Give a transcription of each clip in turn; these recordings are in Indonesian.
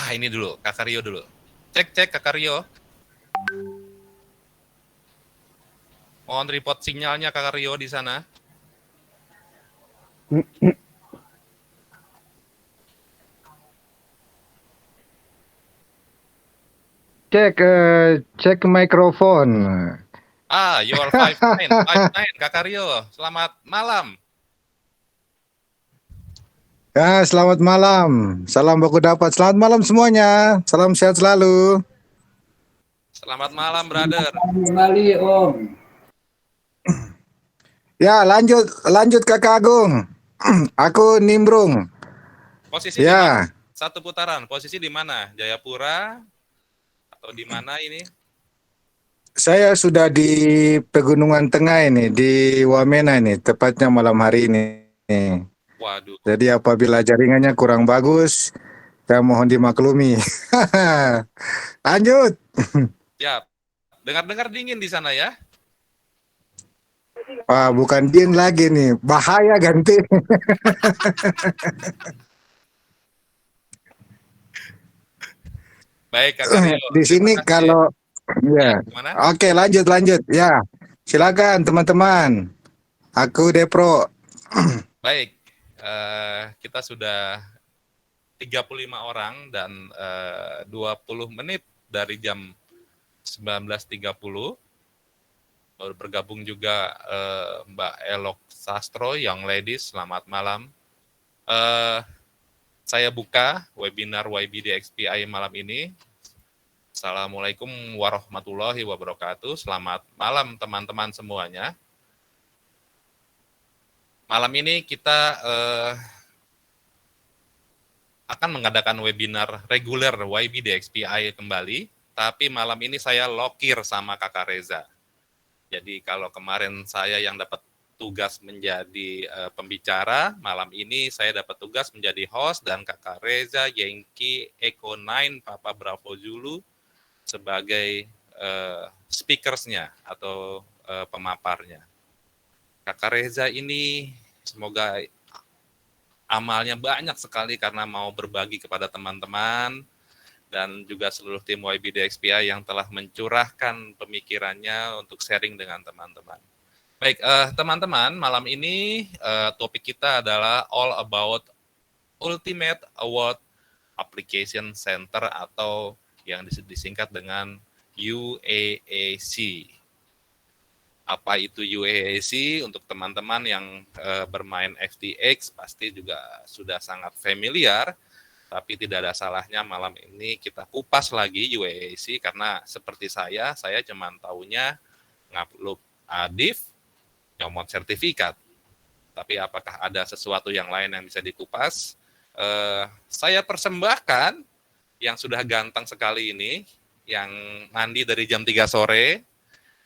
Ini dulu, Kakak Rio dulu. Cek Kakak Rio. Mohon report sinyalnya Kakak Rio di sana. Cek mikrofon. You are 59 Kakak Rio. Selamat malam. Ya, selamat malam. Salam baku dapat. Selamat malam semuanya. Salam sehat selalu. Selamat malam, brother. Kembali, Om. Ya, lanjut Kakak Agung. Aku nimbrung. Posisi di mana? Ya, Satu putaran. Posisi di mana? Jayapura atau di mana ini? saya sudah di Pegunungan Tengah ini, di Wamena ini, tepatnya malam hari ini. Waduh. Jadi apabila jaringannya kurang bagus, saya mohon dimaklumi. Lanjut. Siap. Dengar-dengar dingin di sana ya? Wah, bukan dingin lagi nih, bahaya ganti. Baik, Kakak Rio. Di Terima sini kasih. kalau Ya, ya. gimana? Oke, lanjut. Ya. Silakan teman-teman. Aku Depro. Baik. Kita sudah 35 orang dan 20 menit dari jam 19.30. Baru bergabung juga Mbak Elok Sastro, Young Ladies. Selamat malam. Saya buka webinar YBD XPI malam ini. Assalamualaikum warahmatullahi wabarakatuh. Selamat malam teman-teman semuanya. Malam ini kita akan mengadakan webinar reguler YBD XPI kembali, tapi malam ini saya lokir sama Kakak Reza. Jadi kalau kemarin saya yang dapat tugas menjadi pembicara, malam ini saya dapat tugas menjadi host dan Kakak Reza Yankee Echo 9 Papa Bravo Zulu sebagai speakersnya atau pemaparnya. Kakak Reza ini semoga amalnya banyak sekali karena mau berbagi kepada teman-teman dan juga seluruh tim YBD XPI yang telah mencurahkan pemikirannya untuk sharing dengan teman-teman. Baik, teman-teman, malam ini topik kita adalah all about Ultimate Award Application Center atau yang disingkat dengan UAAC. Apa itu UAAC? Untuk teman-teman yang bermain FTX pasti juga sudah sangat familiar, tapi tidak ada salahnya malam ini kita kupas lagi UAAC karena seperti saya cuma tahunya ngupload ADIF, nyomot sertifikat. Tapi apakah ada sesuatu yang lain yang bisa dikupas? Saya persembahkan yang sudah ganteng sekali ini, yang mandi dari jam 3 sore,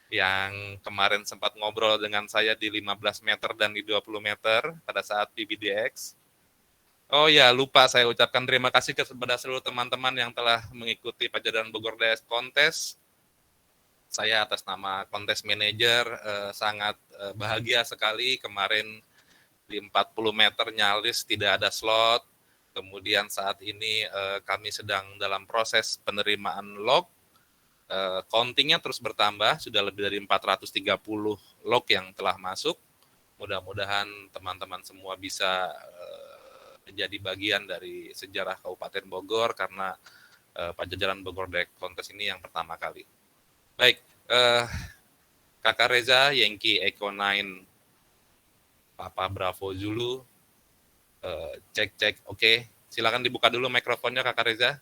yang kemarin sempat ngobrol dengan saya di 15 meter dan di 20 meter pada saat PBDX. Oh ya, lupa saya ucapkan terima kasih kepada seluruh teman-teman yang telah mengikuti Pajajaran Bogor DS Kontes. Saya atas nama kontes manajer sangat bahagia sekali kemarin di 40 meter nyaris tidak ada slot. Kemudian saat ini kami sedang dalam proses penerimaan log. Countingnya terus bertambah, sudah lebih dari 430 log yang telah masuk. Mudah-mudahan teman-teman semua bisa menjadi bagian dari sejarah Kabupaten Bogor karena Pajajaran Bogor DS Kontes ini yang pertama kali. Baik, Kakak Reza, Yankee Echo 9, Papa Bravo Zulu, cek, oke. Silakan dibuka dulu mikrofonnya Kakak Reza.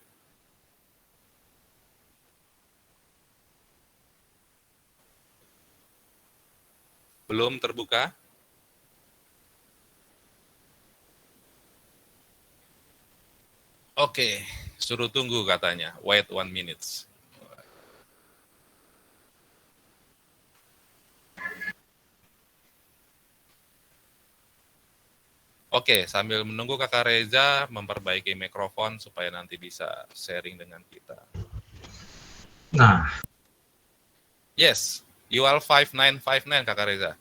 Belum terbuka? Oke, suruh tunggu katanya. Wait 1 minute. Oke, sambil menunggu Kakak Reza memperbaiki mikrofon supaya nanti bisa sharing dengan kita. Nah, Yes, UL 5959 Kakak Reza.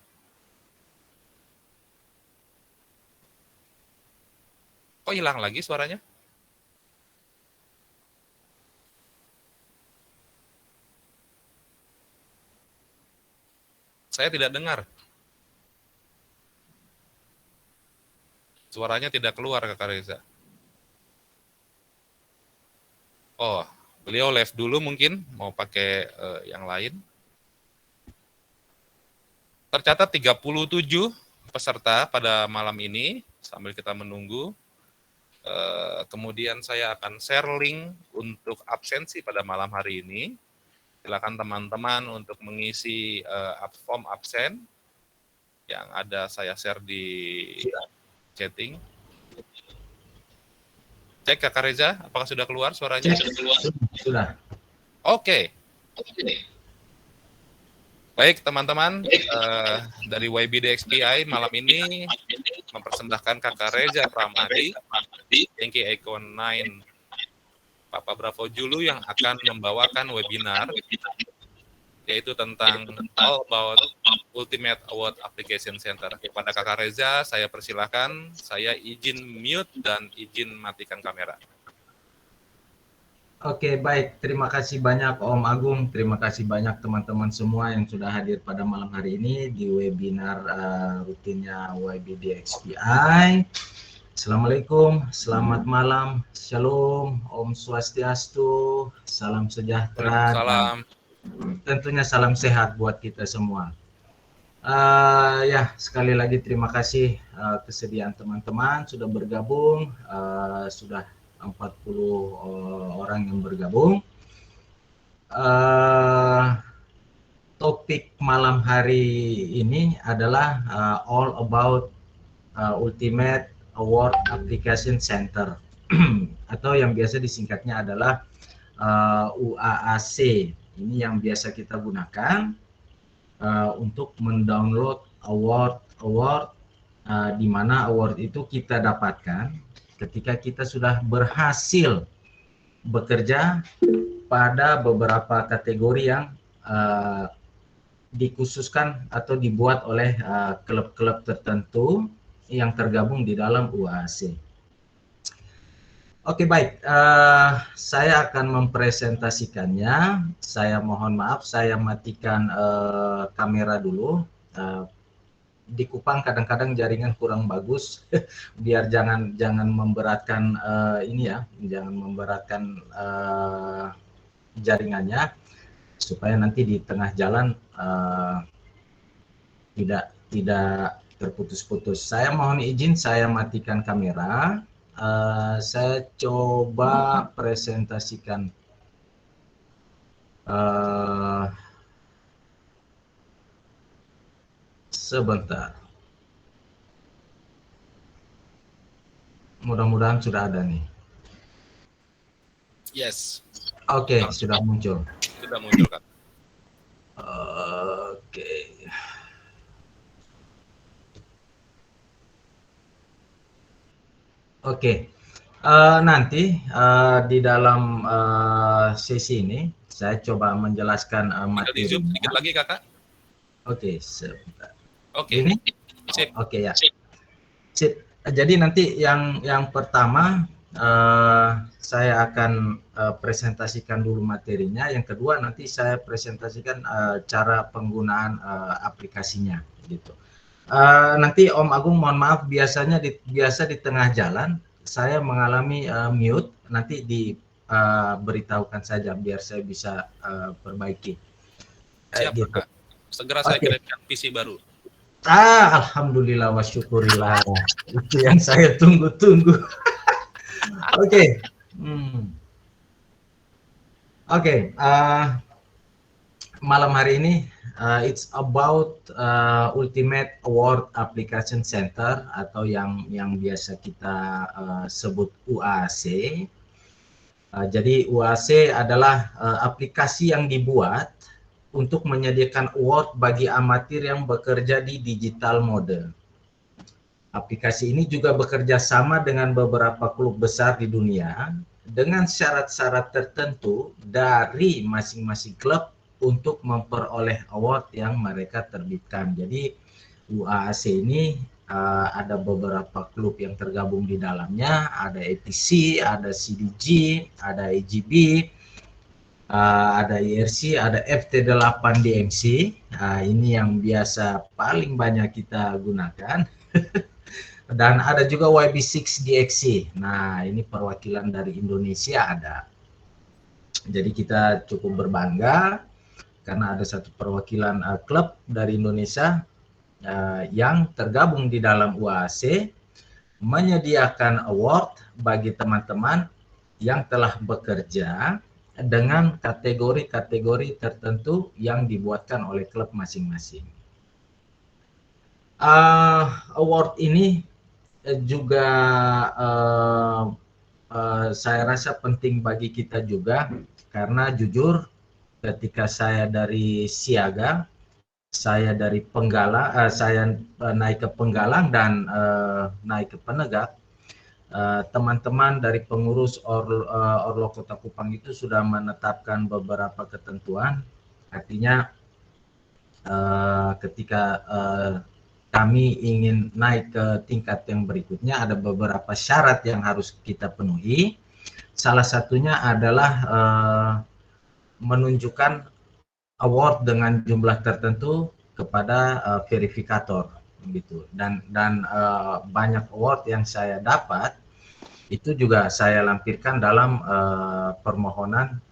Kok hilang lagi suaranya? Saya tidak dengar. Suaranya tidak keluar, Kakak Reza. Oh, beliau live dulu mungkin, mau pakai yang lain. Tercatat 37 peserta pada malam ini, sambil kita menunggu. Kemudian saya akan share link untuk absensi pada malam hari ini. Silakan teman-teman untuk mengisi form absen yang ada saya share di chatting. Cek Kakak Reza, apakah sudah keluar suaranya? Sudah. Oke. Baik teman-teman, dari YBD XPI malam ini mempersembahkan Kakak Reza Pramadi, Yankee Icon 9 Papa Bravo Julu yang akan membawakan webinar yaitu tentang All About Ultimate Award Application Center. Kepada Kakak Reza, saya persilahkan, saya izin mute dan izin matikan kamera. Oke, baik. Terima kasih banyak Om Agung. Terima kasih banyak teman-teman semua yang sudah hadir pada malam hari ini di webinar rutinnya YBD XPI. Assalamualaikum, selamat malam, Shalom, Om Swastiastu, salam sejahtera. Salam. Tentunya salam sehat buat kita semua. Ya, sekali lagi terima kasih kesediaan teman-teman sudah bergabung, sudah 40 orang yang bergabung. Topik malam hari ini adalah all about Ultimate Award Application Center atau yang biasa disingkatnya adalah UAAC. Ini yang biasa kita gunakan untuk mendownload award di mana award itu kita dapatkan ketika kita sudah berhasil bekerja pada beberapa kategori yang dikhususkan atau dibuat oleh klub-klub tertentu yang tergabung di dalam UAAC. Oke, baik, saya akan mempresentasikannya. Saya mohon maaf, saya matikan kamera dulu. Di Kupang kadang-kadang jaringan kurang bagus, biar jangan memberatkan ini ya, jangan memberatkan jaringannya, supaya nanti di tengah jalan tidak terputus-putus. Saya mohon izin, saya matikan kamera. Saya coba presentasikan sebentar. Mudah-mudahan sudah ada nih. Yes. Oke, sudah muncul. Sudah muncul, Kak. Oke. Oke. Nanti di dalam sesi ini saya coba menjelaskan materi. Di zoom sedikit lagi, Kakak. Oke, sebentar. Oke. Ini? Sip. Oke ya. Sip. Jadi nanti yang pertama saya akan presentasikan dulu materinya. Yang kedua nanti saya presentasikan cara penggunaan aplikasinya gitu. Nanti Om Agung mohon maaf, biasa di tengah jalan saya mengalami mute, nanti diberitahukan saja biar saya bisa perbaiki. Siap, Gitu. Kak. Segera saya kirimkan PC baru. Alhamdulillah wa syukurillah. Itu yang saya tunggu-tunggu. Oke. Oke. Malam hari ini it's about Ultimate Award Application Center atau yang biasa kita sebut UAAC. Jadi UAAC adalah aplikasi yang dibuat untuk menyediakan award bagi amatir yang bekerja di digital mode. Aplikasi ini juga bekerja sama dengan beberapa klub besar di dunia dengan syarat-syarat tertentu dari masing-masing klub untuk memperoleh award yang mereka terbitkan. Jadi UAAC ini ada beberapa klub yang tergabung di dalamnya, ada ATC, ada CDG, ada AGB, ada IRC, ada FT8 DMC. Ini yang biasa paling banyak kita gunakan. Dan ada juga YB6 DXC. Nah, ini perwakilan dari Indonesia ada. Jadi kita cukup berbangga karena ada satu perwakilan klub dari Indonesia yang tergabung di dalam UAAC menyediakan award bagi teman-teman yang telah bekerja dengan kategori-kategori tertentu yang dibuatkan oleh klub masing-masing. Award ini juga saya rasa penting bagi kita juga, karena jujur ketika saya dari siaga, saya dari penggalang, saya naik ke penggalang dan naik ke penegak, teman-teman dari pengurus Orlo Kota Kupang itu sudah menetapkan beberapa ketentuan. Artinya ketika kami ingin naik ke tingkat yang berikutnya, ada beberapa syarat yang harus kita penuhi. Salah satunya adalah menunjukkan award dengan jumlah tertentu kepada verifikator, gitu. Dan banyak award yang saya dapat itu juga saya lampirkan dalam permohonan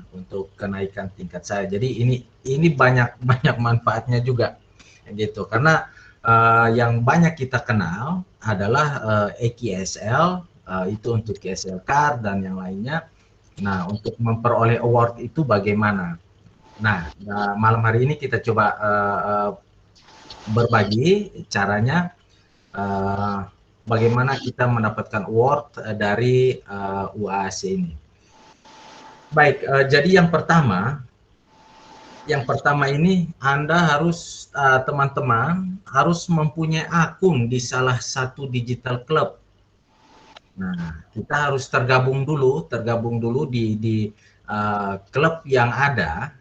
untuk kenaikan tingkat saya. Jadi ini banyak manfaatnya juga, gitu. Karena yang banyak kita kenal adalah EKSL, itu untuk KSL card dan yang lainnya. Nah, untuk memperoleh award itu bagaimana? Nah, malam hari ini kita coba berbagi caranya bagaimana kita mendapatkan award dari UAAC ini. Baik, jadi yang pertama ini Anda harus, teman-teman harus mempunyai akun di salah satu digital club. Nah, kita harus tergabung dulu di klub yang ada.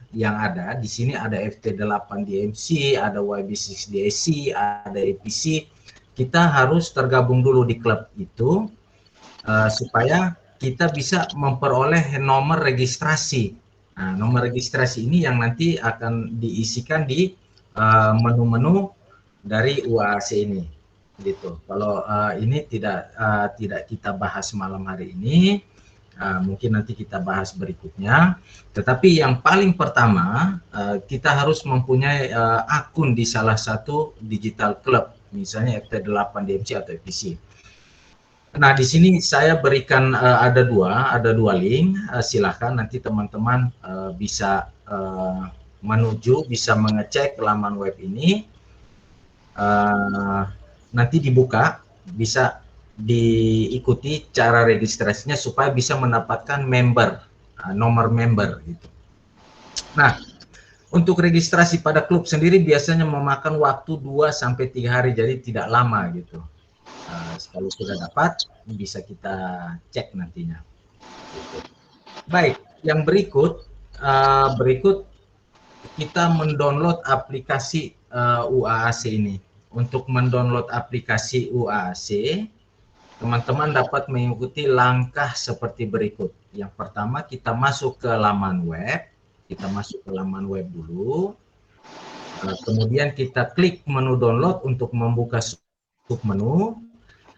Di sini ada FT8 DMC, ada YB6 DSC, ada APC. Kita harus tergabung dulu di klub itu supaya kita bisa memperoleh nomor registrasi. Nah, nomor registrasi ini yang nanti akan diisikan di menu-menu dari UAAC ini, gitu. Kalau ini tidak kita bahas malam hari ini, mungkin nanti kita bahas berikutnya. Tetapi yang paling pertama, kita harus mempunyai akun di salah satu digital club, misalnya FT8 DMC atau FPC. Nah, di sini saya berikan ada dua link. Silakan nanti teman-teman bisa bisa mengecek laman web ini. Nanti dibuka, bisa diikuti cara registrasinya supaya bisa mendapatkan nomor member gitu. Nah, untuk registrasi pada klub sendiri biasanya memakan waktu 2-3 hari, jadi tidak lama gitu. Kalau sudah dapat, bisa kita cek nantinya. Baik, yang berikut kita mendownload aplikasi UAAC ini. Untuk mendownload aplikasi UAAC, teman-teman dapat mengikuti langkah seperti berikut. Yang pertama, kita masuk ke laman web. Kita masuk ke laman web dulu. Kemudian kita klik menu download untuk membuka submenu.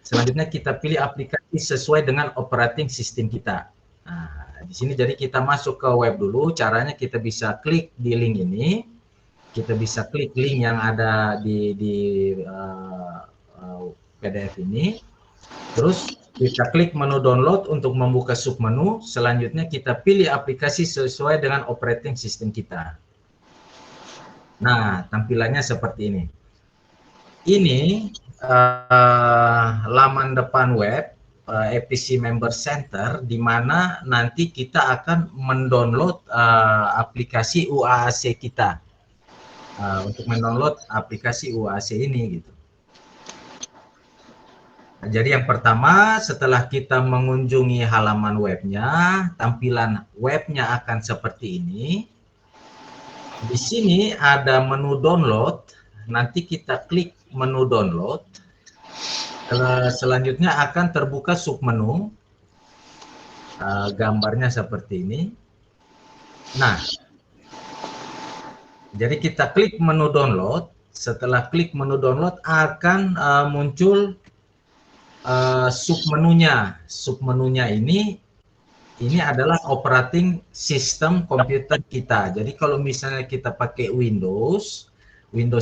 Selanjutnya kita pilih aplikasi sesuai dengan operating system kita. Nah, di sini jadi kita masuk ke web dulu. Caranya kita bisa klik di link ini. Kita bisa klik link yang ada di PDF ini. Terus kita klik menu download untuk membuka submenu. Selanjutnya kita pilih aplikasi sesuai dengan operating system kita. Nah, tampilannya seperti ini. Ini laman depan web FPC Member Center, di mana nanti kita akan mendownload aplikasi UAAC kita. Untuk mendownload aplikasi UAAC ini gitu. Nah, jadi yang pertama, setelah kita mengunjungi halaman webnya, tampilan webnya akan seperti ini. Di sini ada menu download, nanti kita klik menu download. Selanjutnya akan terbuka submenu, gambarnya seperti ini. Nah, jadi kita klik menu download. Setelah klik menu download akan muncul submenunya. Submenunya ini adalah operating system komputer kita. Jadi kalau misalnya kita pakai Windows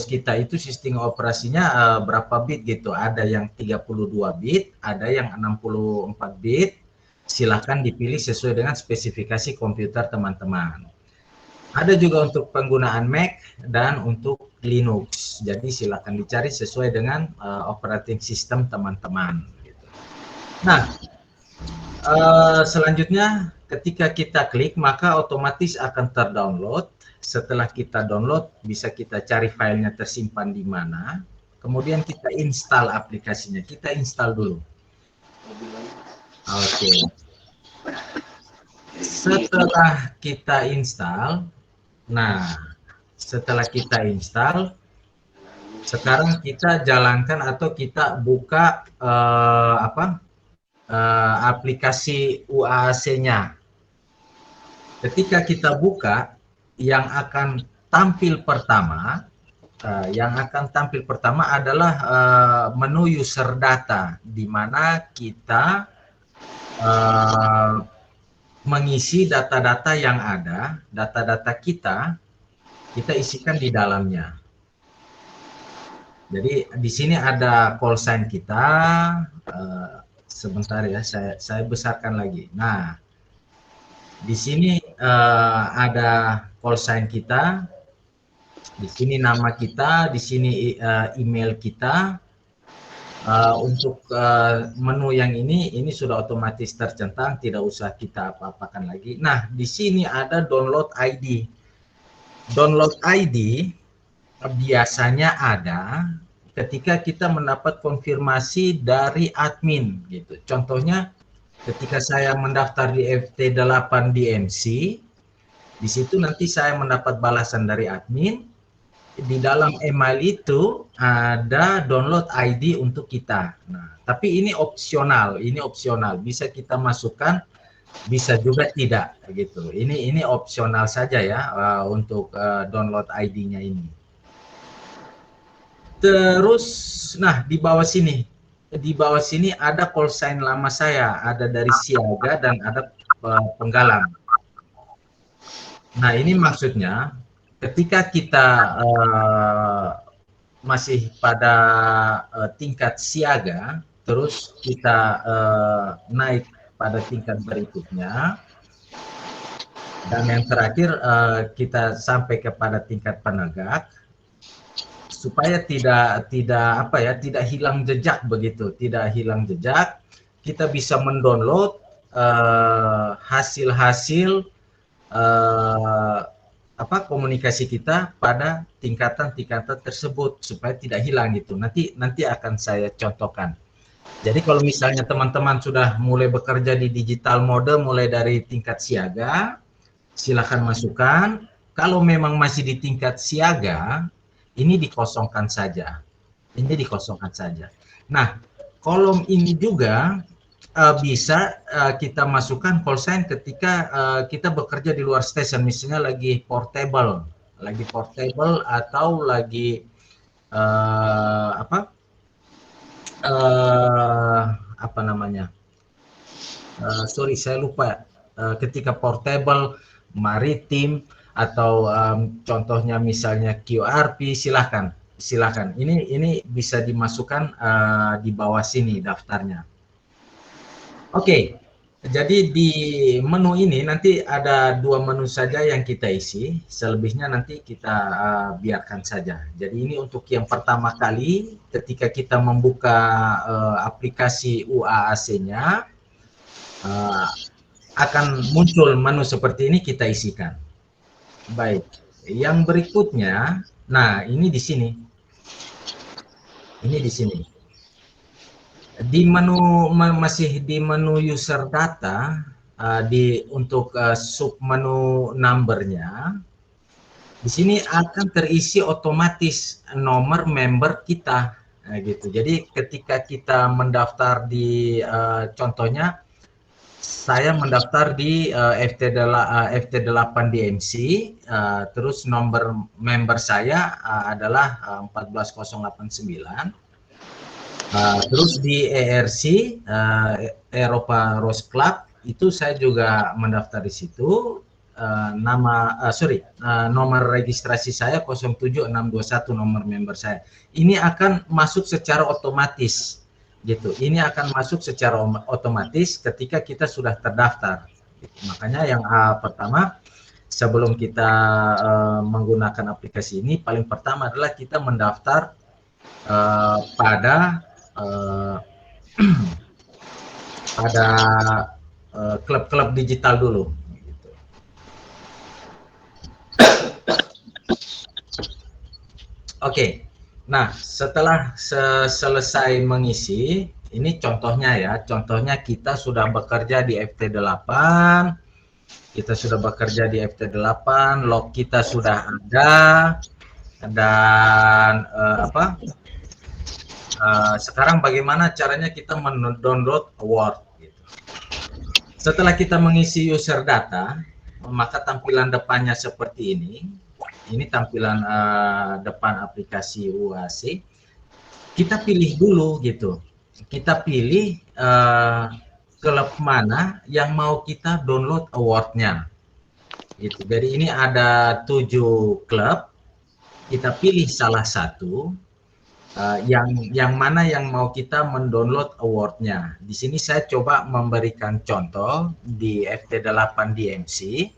kita itu sistem operasinya berapa bit gitu. Ada yang 32 bit, ada yang 64 bit. Silahkan dipilih sesuai dengan spesifikasi komputer teman-teman. Ada juga untuk penggunaan Mac dan untuk Linux. Jadi silakan dicari sesuai dengan operating system teman-teman. Nah, selanjutnya ketika kita klik maka otomatis akan terdownload. Setelah kita download bisa kita cari filenya tersimpan di mana. Kemudian kita install aplikasinya. Kita install dulu. Oke. Setelah kita install, setelah kita install, sekarang kita jalankan atau kita buka aplikasi UAAC-nya. Ketika kita buka, yang akan tampil pertama adalah menu user data, di mana kita mengisi data-data yang ada, data-data kita isikan di dalamnya. Jadi di sini ada call sign kita, sebentar ya, saya besarkan lagi. Nah, di sini ada call sign kita, di sini nama kita, di sini email kita. Untuk menu yang ini sudah otomatis tercentang, tidak usah kita apa-apakan lagi. Nah, di sini ada download ID. Download ID biasanya ada ketika kita mendapat konfirmasi dari admin gitu. Contohnya ketika saya mendaftar di FT8 DMC, di situ nanti saya mendapat balasan dari admin. Di dalam email itu ada download ID untuk kita. Nah, tapi ini opsional, bisa kita masukkan, bisa juga tidak gitu. Ini opsional saja ya untuk download ID-nya ini. Terus, nah di bawah sini ada call sign lama saya, ada dari Siaga dan ada penggalang. Nah, ini maksudnya ketika kita masih pada tingkat siaga, terus kita naik pada tingkat berikutnya, dan yang terakhir kita sampai kepada tingkat penegak, supaya tidak hilang jejak begitu, kita bisa mendownload hasil-hasil komunikasi kita pada tingkatan-tingkatan tersebut supaya tidak hilang gitu. Nanti akan saya contohkan. Jadi kalau misalnya teman-teman sudah mulai bekerja di digital mode mulai dari tingkat siaga, silakan masukkan. Kalau memang masih di tingkat siaga, ini dikosongkan saja. Nah, kolom ini juga bisa kita masukkan call sign ketika kita bekerja di luar stasiun, misalnya lagi portable atau lagi sorry saya lupa, ketika portable, maritim, atau contohnya misalnya QRP, silakan. Ini bisa dimasukkan di bawah sini daftarnya. Oke, jadi di menu ini nanti ada 2 menu saja yang kita isi, selebihnya nanti kita biarkan saja. Jadi ini untuk yang pertama kali ketika kita membuka aplikasi UAAC-nya, akan muncul menu seperti ini, kita isikan. Baik, yang berikutnya, nah ini di sini. Di menu, masih di menu user data, untuk submenu numbernya, di sini akan terisi otomatis nomor member kita, gitu. Jadi ketika kita mendaftar di contohnya saya mendaftar di FT8 DMC, terus nomor member saya adalah 14089. Terus di ERC, Eropa Rose Club, itu saya juga mendaftar di situ. Nomor registrasi saya 07621, nomor member saya. Ini akan masuk secara otomatis. Gitu. Ini akan masuk secara otomatis ketika kita sudah terdaftar. Makanya yang pertama, sebelum kita menggunakan aplikasi ini, paling pertama adalah kita mendaftar pada klub-klub digital dulu. Gitu. Oke. Nah, setelah selesai mengisi, ini contohnya ya, contohnya kita sudah bekerja di FT8, log kita sudah ada, dan sekarang bagaimana caranya kita mendownload award. Gitu. Setelah kita mengisi user data, maka tampilan depannya seperti ini. Ini tampilan depan aplikasi UAC. Kita pilih dulu gitu. Kita pilih klub mana yang mau kita download awardnya. Gitu. Jadi ini ada 7 klub. Kita pilih salah satu yang mana yang mau kita mendownload awardnya. Di sini saya coba memberikan contoh di FT8 DMC.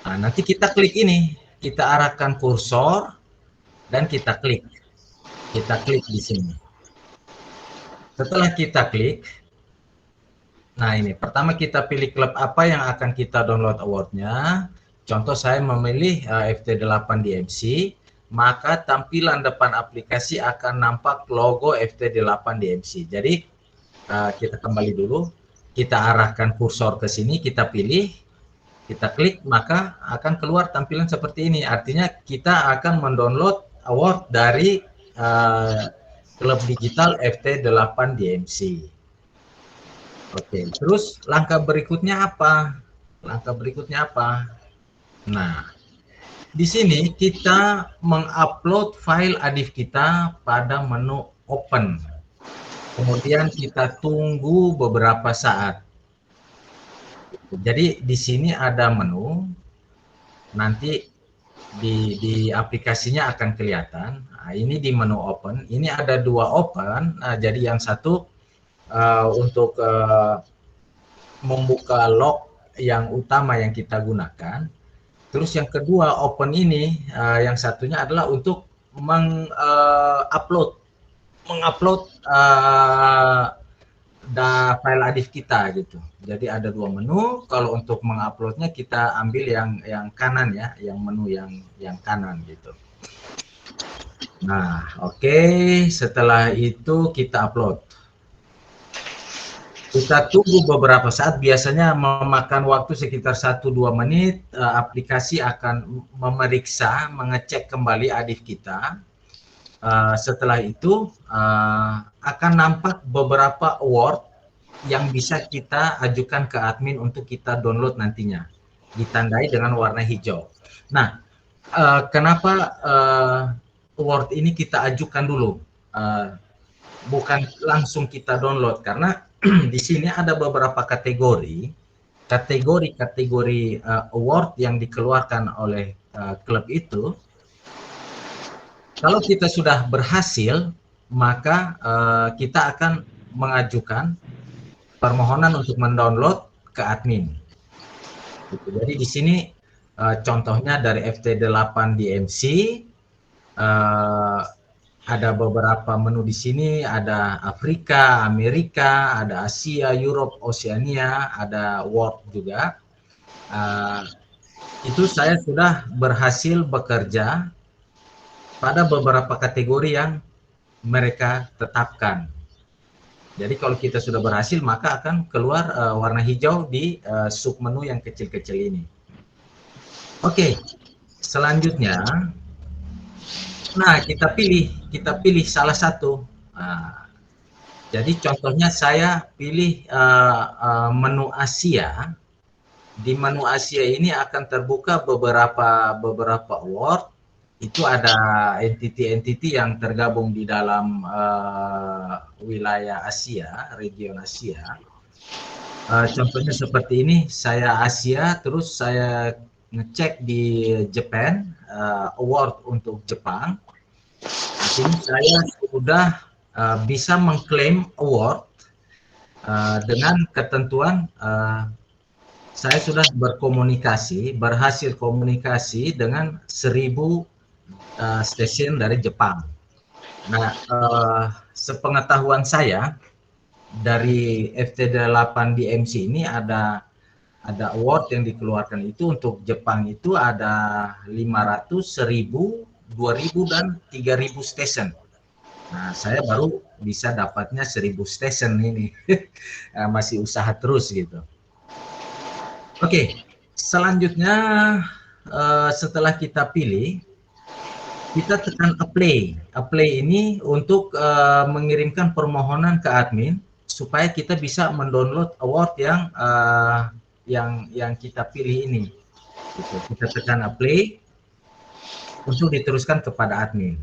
Nah, nanti kita klik ini. Kita arahkan kursor dan kita klik. Kita klik di sini. Setelah kita klik, nah ini pertama kita pilih klub apa yang akan kita download awardnya. Contoh saya memilih FT8 DMC, maka tampilan depan aplikasi akan nampak logo FT8 DMC. Jadi kita kembali dulu, kita arahkan kursor ke sini, kita pilih. Kita klik, maka akan keluar tampilan seperti ini. Artinya kita akan mendownload award dari klub digital FT8 DMC. Oke, terus langkah berikutnya apa? Nah, di sini kita mengupload file ADIF kita pada menu Open. Kemudian kita tunggu beberapa saat. Jadi di sini ada menu, nanti di aplikasinya akan kelihatan. Nah, ini di menu open, ini ada 2 open. Nah, jadi yang satu untuk membuka log yang utama yang kita gunakan. Terus yang kedua open ini, yang satunya adalah untuk mengupload file ADIF kita gitu. Jadi ada 2 menu. Kalau untuk menguploadnya kita ambil yang kanan ya, yang menu yang kanan gitu. Nah, oke. Setelah itu kita upload. Kita tunggu beberapa saat. Biasanya memakan waktu sekitar 1-2 menit. Aplikasi akan memeriksa, mengecek kembali ADIF kita. Setelah itu akan nampak beberapa award yang bisa kita ajukan ke admin untuk kita download nantinya, ditandai dengan warna hijau. Nah, kenapa award ini kita ajukan dulu, bukan langsung kita download? Karena di sini ada beberapa kategori award yang dikeluarkan oleh klub itu. Kalau kita sudah berhasil, maka kita akan mengajukan permohonan untuk mendownload ke admin. Jadi di sini contohnya dari FT8 DMC, ada beberapa menu di sini, ada Afrika, Amerika, ada Asia, Europe, Oceania, ada World juga. Itu saya sudah berhasil bekerja pada beberapa kategori yang mereka tetapkan. Jadi kalau kita sudah berhasil, maka akan keluar warna hijau di submenu yang kecil-kecil ini. Oke, selanjutnya, nah kita pilih salah satu. Nah, Jadi contohnya saya pilih menu Asia. Di menu Asia ini akan terbuka beberapa award. Itu ada entiti-entiti yang tergabung di dalam wilayah Asia, region Asia. Contohnya seperti ini, saya Asia, terus saya ngecek di Japan, award untuk Jepang. Di sini saya sudah bisa mengklaim award dengan ketentuan saya sudah berhasil komunikasi dengan 1000 stasiun dari Jepang. Nah, sepengetahuan saya dari FT8 DMC ini ada award yang dikeluarkan itu untuk Jepang itu ada 500, 1000, 2000 dan 3000 stasiun. Nah, saya baru bisa dapatnya 1000 stasiun ini. Masih usaha terus gitu. Oke, selanjutnya setelah kita pilih, kita tekan apply. Apply ini untuk mengirimkan permohonan ke admin supaya kita bisa mendownload award yang kita pilih ini. Gitu. Kita tekan apply untuk diteruskan kepada admin.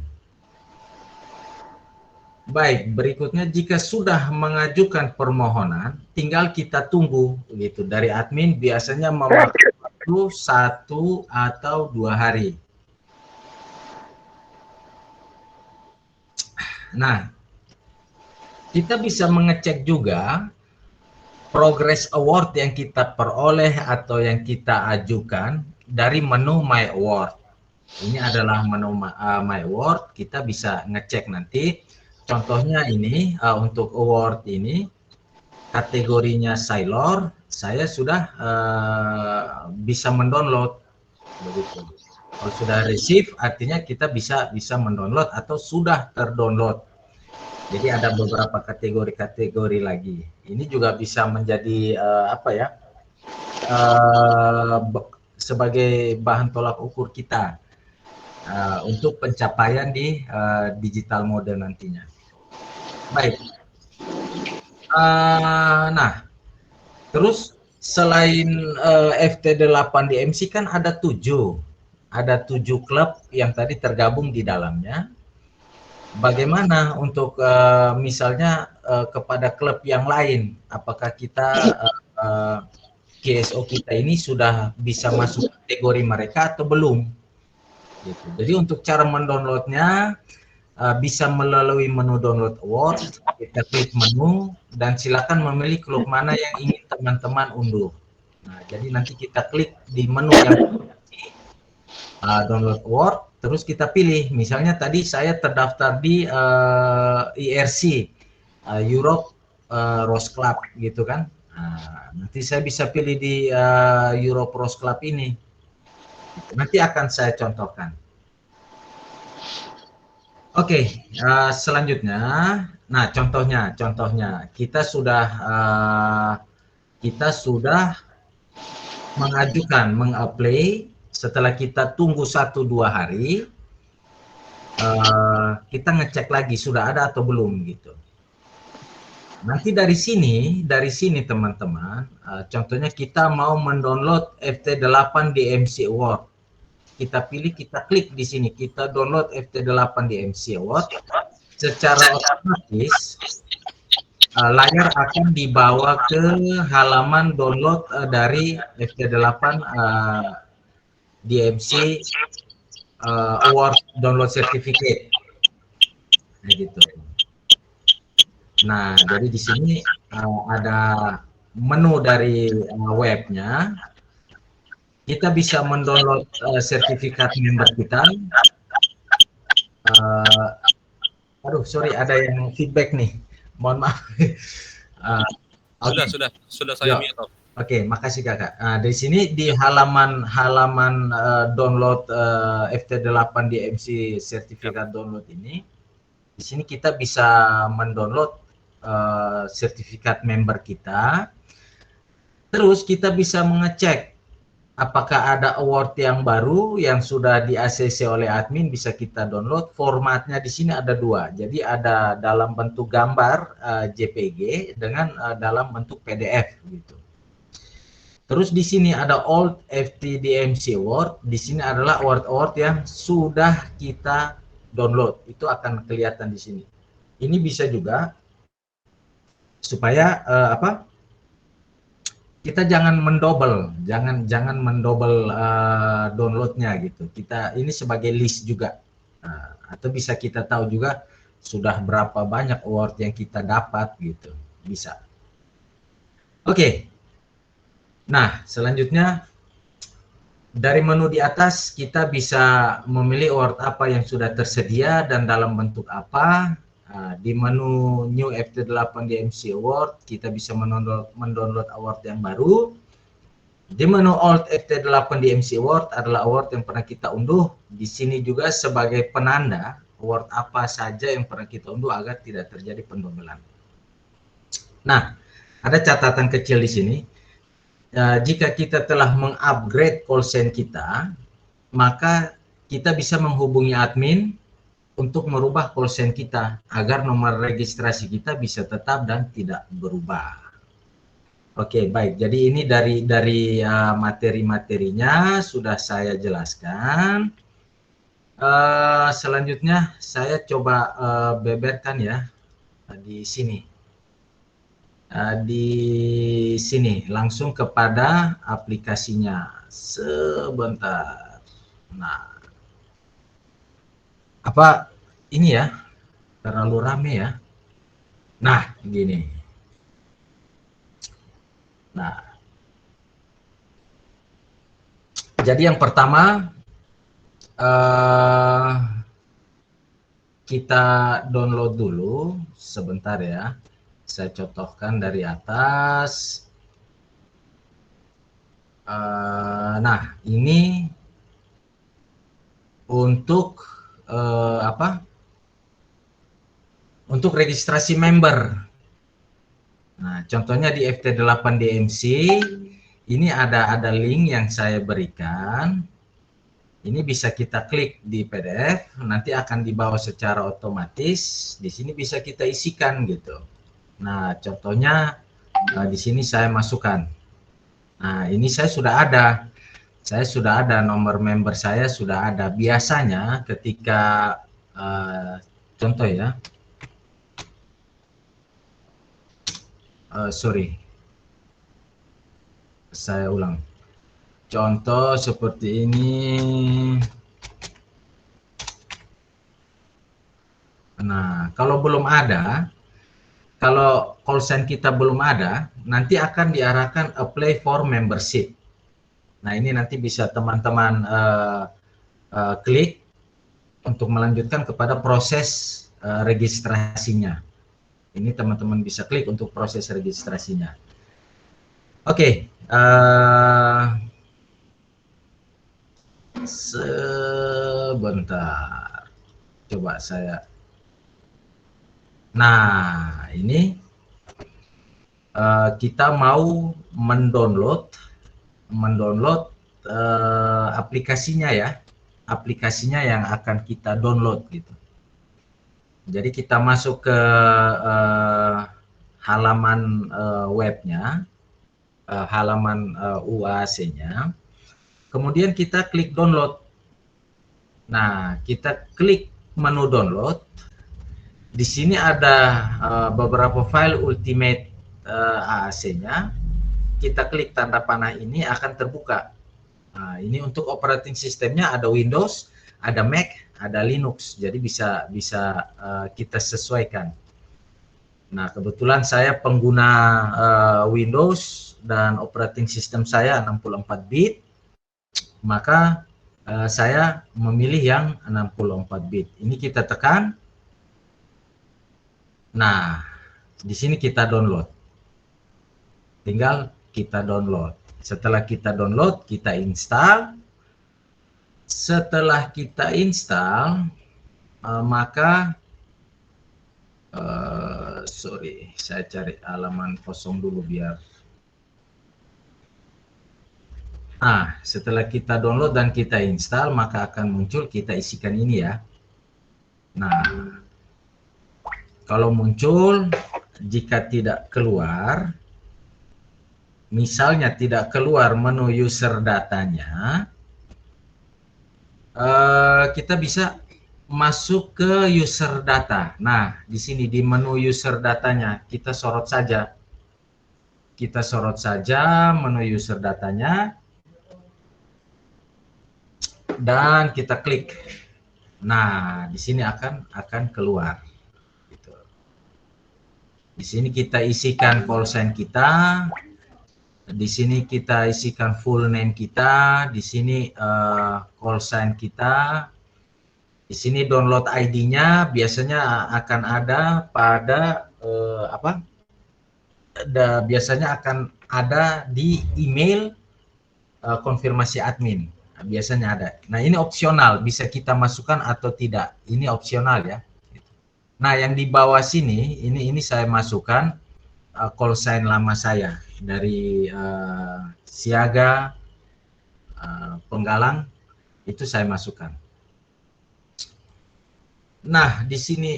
Baik, berikutnya jika sudah mengajukan permohonan, tinggal kita tunggu gitu. Dari admin biasanya memakan waktu 1 atau 2 hari. Nah, kita bisa mengecek juga progress award yang kita peroleh atau yang kita ajukan dari menu My Award. Ini adalah menu My Award, kita bisa ngecek nanti. Contohnya ini, untuk award ini, kategorinya Sailor, saya sudah bisa mendownload. Begitu. Kalau sudah receive, artinya kita bisa mendownload atau sudah terdownload. Jadi ada beberapa kategori-kategori lagi. Ini juga bisa menjadi sebagai bahan tolak ukur kita untuk pencapaian di digital mode nantinya. Baik. Nah, terus selain FT8 DMC kan ada 7 klub yang tadi tergabung di dalamnya. Bagaimana untuk misalnya kepada klub yang lain, apakah kita KSO kita ini sudah bisa masuk kategori mereka atau belum? Gitu. Jadi untuk cara mendownloadnya bisa melalui menu download award, kita klik menu dan silakan memilih klub mana yang ingin teman-teman unduh. Nah, jadi nanti kita klik di menu yang download award, terus kita pilih. Misalnya tadi saya terdaftar di IRC, Europe Rose Club gitu kan. Nah, nanti saya bisa pilih di Europe Rose Club ini. Nanti akan saya contohkan. Oke, selanjutnya, nah contohnya kita sudah mengajukan, mengapply. Setelah kita tunggu 1-2 hari, kita ngecek lagi sudah ada atau belum gitu. Nanti dari sini teman-teman, contohnya kita mau mendownload FT8 DMC Award. Kita pilih, kita klik di sini, kita download FT8 DMC Award. Secara otomatis layar akan dibawa ke halaman download dari FT8 DMC Award Download Certificate. Nah, gitu. Nah, jadi di sini ada menu dari webnya. Kita bisa mendownload sertifikat member kita. Aduh, sorry, ada yang feedback nih. Mohon maaf. Sudah saya mute. Oke, makasih kakak. Di sini di halaman download FT8 DMC sertifikat download ini, di sini kita bisa mendownload sertifikat member kita. Terus kita bisa mengecek apakah ada award yang baru yang sudah di-ACC oleh admin, bisa kita download. Formatnya di sini ada dua. Jadi ada dalam bentuk gambar JPG dengan dalam bentuk PDF gitu. Terus di sini ada Old FTDMC Award. Di sini adalah award-award yang sudah kita download. Itu akan kelihatan di sini. Ini bisa juga supaya kita jangan mendouble, jangan mendouble downloadnya gitu. Kita ini sebagai list juga, atau bisa kita tahu juga sudah berapa banyak award yang kita dapat gitu, bisa. Oke. Nah, selanjutnya dari menu di atas kita bisa memilih award apa yang sudah tersedia dan dalam bentuk apa. Di menu New FT8 DMC Award kita bisa mendownload award yang baru. Di menu Old FT8 DMC Award adalah award yang pernah kita unduh. Di sini juga sebagai penanda award apa saja yang pernah kita unduh agar tidak terjadi pendobelan. Nah, ada catatan kecil di sini. Jika kita telah mengupgrade call sign kita, maka kita bisa menghubungi admin untuk merubah call sign kita agar nomor registrasi kita bisa tetap dan tidak berubah. Oke, baik. Jadi ini dari materi-materinya sudah saya jelaskan. Selanjutnya saya coba beberkan ya di sini. Di sini langsung kepada aplikasinya. Sebentar. Nah, apa ini ya, terlalu rame ya. Nah, gini. Nah, jadi yang pertama kita download dulu sebentar ya. Saya contohkan dari atas. Nah, ini untuk untuk registrasi member. Nah, contohnya di FT8 DMC ini ada link yang saya berikan. Ini bisa kita klik di PDF, nanti akan dibawa secara otomatis. Di sini bisa kita isikan gitu. Nah, contohnya di sini saya masukkan. Nah, ini saya sudah ada. Saya sudah ada nomor member, saya sudah ada. Biasanya ketika contoh ya. Sorry. Saya ulang. Contoh seperti ini. Nah, kalau belum ada, kalau call sign kita belum ada, nanti akan diarahkan apply for membership. Nah, ini nanti bisa teman-teman klik untuk melanjutkan kepada proses registrasinya. Ini teman-teman bisa klik untuk proses registrasinya. Oke. Sebentar. Coba saya. Nah, ini kita mau mendownload aplikasinya ya. Aplikasinya yang akan kita download gitu. Jadi kita masuk ke halaman webnya, halaman UAC-nya. Kemudian kita klik download. Nah, kita klik menu download. Di sini ada beberapa file Ultimate AAC-nya. Kita klik tanda panah ini akan terbuka. Nah, ini untuk operating sistemnya ada Windows, ada Mac, ada Linux. Jadi bisa kita sesuaikan. Nah, kebetulan saya pengguna Windows dan operating system saya 64 bit. Maka saya memilih yang 64 bit. Ini kita tekan. Nah, di sini kita download. Tinggal kita download. Setelah kita download, kita install. Setelah kita install, maka sorry, saya cari halaman kosong dulu biar. Nah, setelah kita download dan kita install, maka akan muncul, kita isikan ini ya. Nah, kalau muncul, jika tidak keluar, misalnya tidak keluar menu user datanya, kita bisa masuk ke user data. Nah, di sini di menu user datanya kita sorot saja. Kita sorot saja menu user datanya dan kita klik. Nah, di sini akan keluar. Gitu. Di sini kita isikan call sign kita. Di sini kita isikan full name kita. Di sini call sign kita. Di sini download ID-nya biasanya akan ada pada biasanya akan ada di email konfirmasi admin. Nah, biasanya ada. Nah, ini opsional, bisa kita masukkan atau tidak. Ini opsional ya. Nah, yang di bawah sini ini saya masukkan call sign lama saya dari Siaga Penggalang, itu saya masukkan. Nah, di sini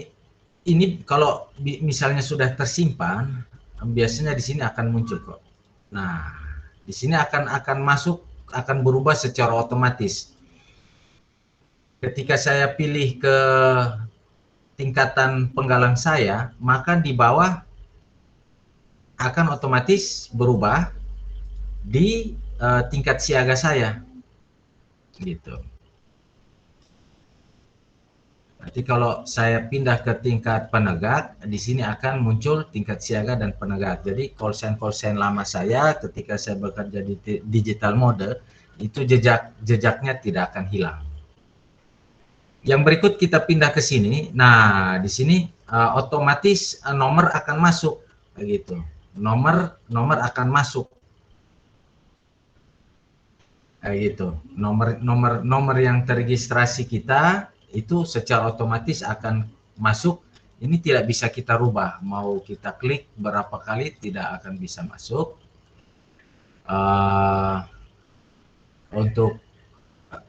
ini kalau misalnya sudah tersimpan, biasanya di sini akan muncul kok. Nah, di sini akan masuk, akan berubah secara otomatis. Ketika saya pilih ke tingkatan penggalang saya, maka di bawah akan otomatis berubah di tingkat siaga saya. Gitu. Nanti kalau saya pindah ke tingkat penegak, di sini akan muncul tingkat siaga dan penegak. Jadi call sign lama saya ketika saya bekerja di digital mode, itu jejaknya tidak akan hilang. Yang berikut kita pindah ke sini. Nah, di sini otomatis nomor akan masuk, begitu. Nomor akan masuk. Gitu. Nomor yang terregistrasi kita itu secara otomatis akan masuk. Ini tidak bisa kita rubah, mau kita klik berapa kali tidak akan bisa masuk. Untuk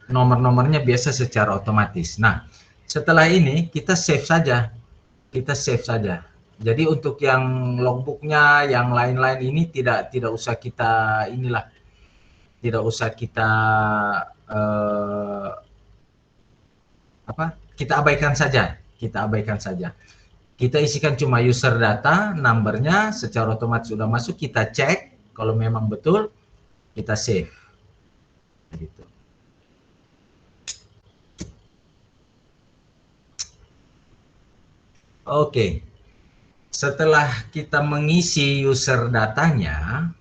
nomor-nomornya biasa secara otomatis. Nah, setelah ini kita save saja. Jadi untuk yang logbooknya, yang lain-lain ini tidak usah kita tidak usah kita kita abaikan saja. Kita isikan cuma user data, numbernya secara otomatis sudah masuk, kita cek kalau memang betul, kita save. Gitu. Oke. Setelah kita mengisi user datanya,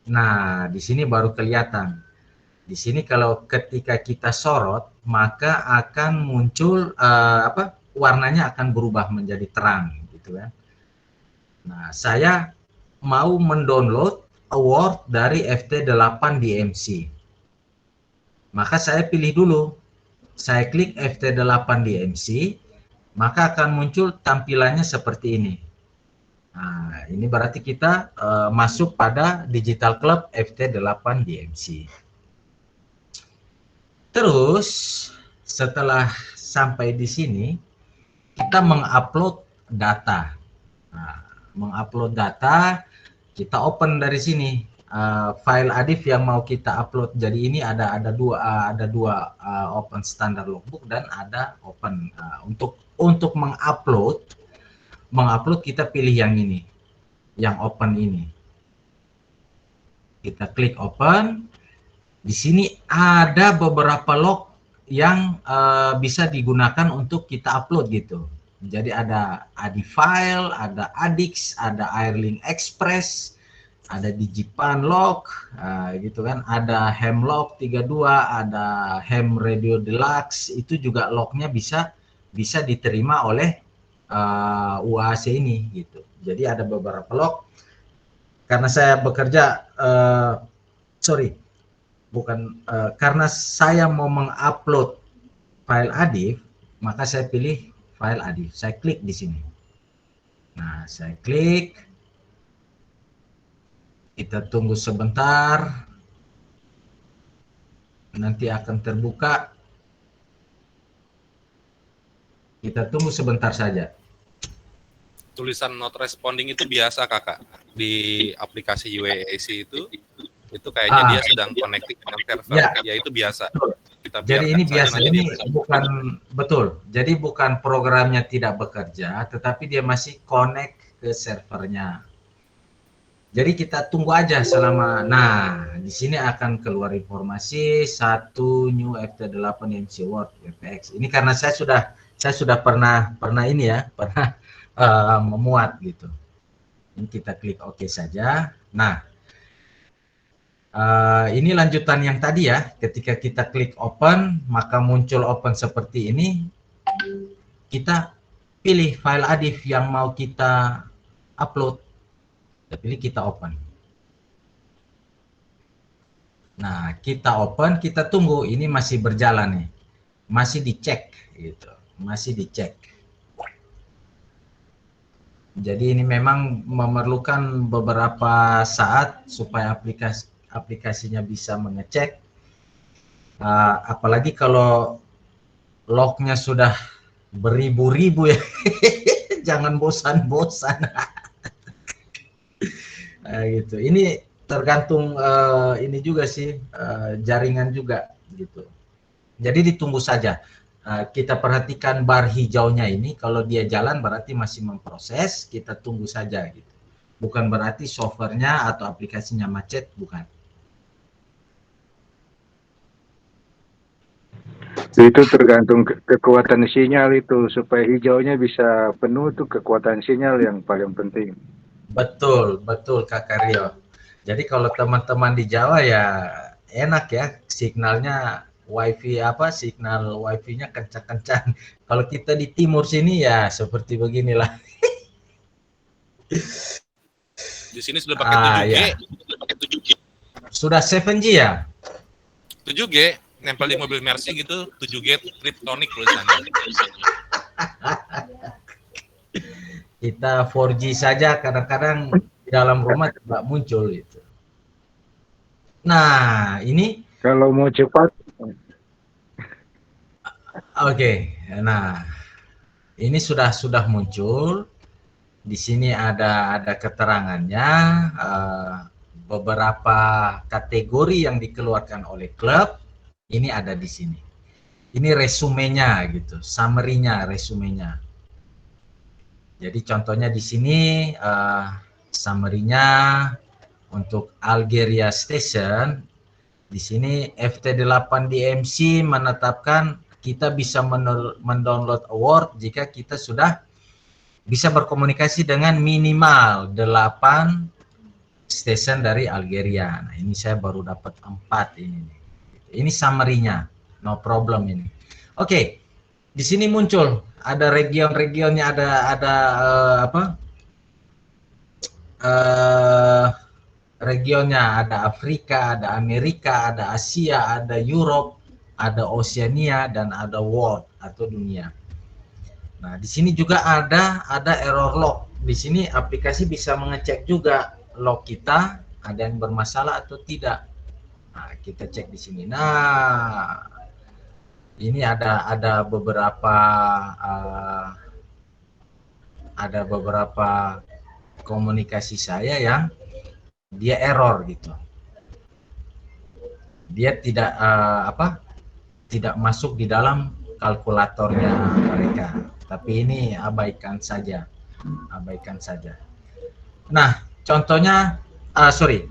nah di sini baru kelihatan. Di sini kalau ketika kita sorot, maka akan muncul warnanya akan berubah menjadi terang, gitu kan. Nah, saya mau mendownload award dari FT8 DMC. Maka saya pilih dulu. Saya klik FT8 DMC, maka akan muncul tampilannya seperti ini. Nah, ini berarti kita masuk pada Digital Club FT8 DMC. Terus setelah sampai di sini, kita mengupload data. Nah, mengupload data, kita open dari sini file ADIF yang mau kita upload. Jadi ini ada dua open standar logbook dan ada open. Untuk mengupload kita pilih yang ini, yang open ini. Kita klik open. Di sini ada beberapa log yang bisa digunakan untuk kita upload gitu. Jadi ada ADI file, ada ADIX, ada Airlink Express, ada Digipan log, gitu kan. Ada Hemlog 32, ada Hem Radio Deluxe. Itu juga lognya bisa diterima oleh UAC ini gitu. Jadi ada beberapa log. Karena saya bekerja, karena saya mau mengupload file ADIF, maka saya pilih file ADIF. Saya klik di sini. Nah, saya klik. Kita tunggu sebentar. nanti akan terbuka. Kita tunggu sebentar saja. Tulisan not responding itu biasa kakak di aplikasi UAC itu kayaknya dia sedang connecting dengan server, ya itu biasa. Kita Jadi ini biasa, ini dia bukan betul. Jadi bukan programnya tidak bekerja, tetapi dia masih connect ke servernya. Jadi kita tunggu aja selama. Nah, di sini akan keluar informasi satu new FT8 MC Word WPX. Ini karena saya sudah pernah ini ya, pernah memuat gitu. Ini kita klik OK saja. Nah, ini lanjutan yang tadi ya. Ketika kita klik open, maka muncul open seperti ini. Kita pilih file ADIF yang mau kita upload. Kita pilih, kita open. Nah, kita open, kita tunggu. Ini masih berjalan nih. Masih dicek gitu. Masih dicek. Jadi ini memang memerlukan beberapa saat supaya aplikasinya bisa mengecek. Apalagi kalau lognya sudah beribu-ribu ya. Jangan bosan-bosan. Gitu. Ini tergantung ini juga sih, jaringan juga gitu. Jadi ditunggu saja. Kita perhatikan bar hijaunya ini, kalau dia jalan berarti masih memproses, kita tunggu saja gitu. Bukan berarti softwarenya atau aplikasinya macet, bukan. Itu tergantung kekuatan sinyal itu, supaya hijaunya bisa penuh tuh kekuatan sinyal yang paling penting. Betul, betul Kakak Rio. Jadi kalau teman-teman di Jawa ya enak ya, signalnya signal wifi-nya kencang-kencang. Kalau kita di timur sini ya seperti beginilah. di sini sudah pakai 7G. Ya. Sudah 7G ya? 7G, nempel di mobil Mercy gitu, 7G Triptonic tulisannya. Kita 4G saja kadang-kadang di dalam rumah tidak muncul itu. Nah, ini kalau mau cepat. Oke. Nah, ini sudah muncul. Di sini ada keterangannya, beberapa kategori yang dikeluarkan oleh klub. Ini ada di sini. Ini resumenya gitu, summary-nya, resumenya. Jadi contohnya di sini summary-nya untuk Algeria Station. Di sini FT8 DMC menetapkan kita bisa mendownload award jika kita sudah bisa berkomunikasi dengan minimal 8 station dari Algeria. Nah, ini saya baru dapat 4 ini. Ini summary-nya, no problem ini. Oke, di sini muncul ada region-regionnya, regionnya, ada Afrika, ada Amerika, ada Asia, ada Europe, ada Oceania, dan ada world atau dunia. Nah, di sini juga ada error log. Di sini aplikasi bisa mengecek juga log kita ada yang bermasalah atau tidak. Nah, kita cek di sini. Nah, ini ada beberapa komunikasi saya yang dia error gitu. Dia tidak masuk di dalam kalkulatornya mereka. Tapi ini abaikan saja. Nah, contohnya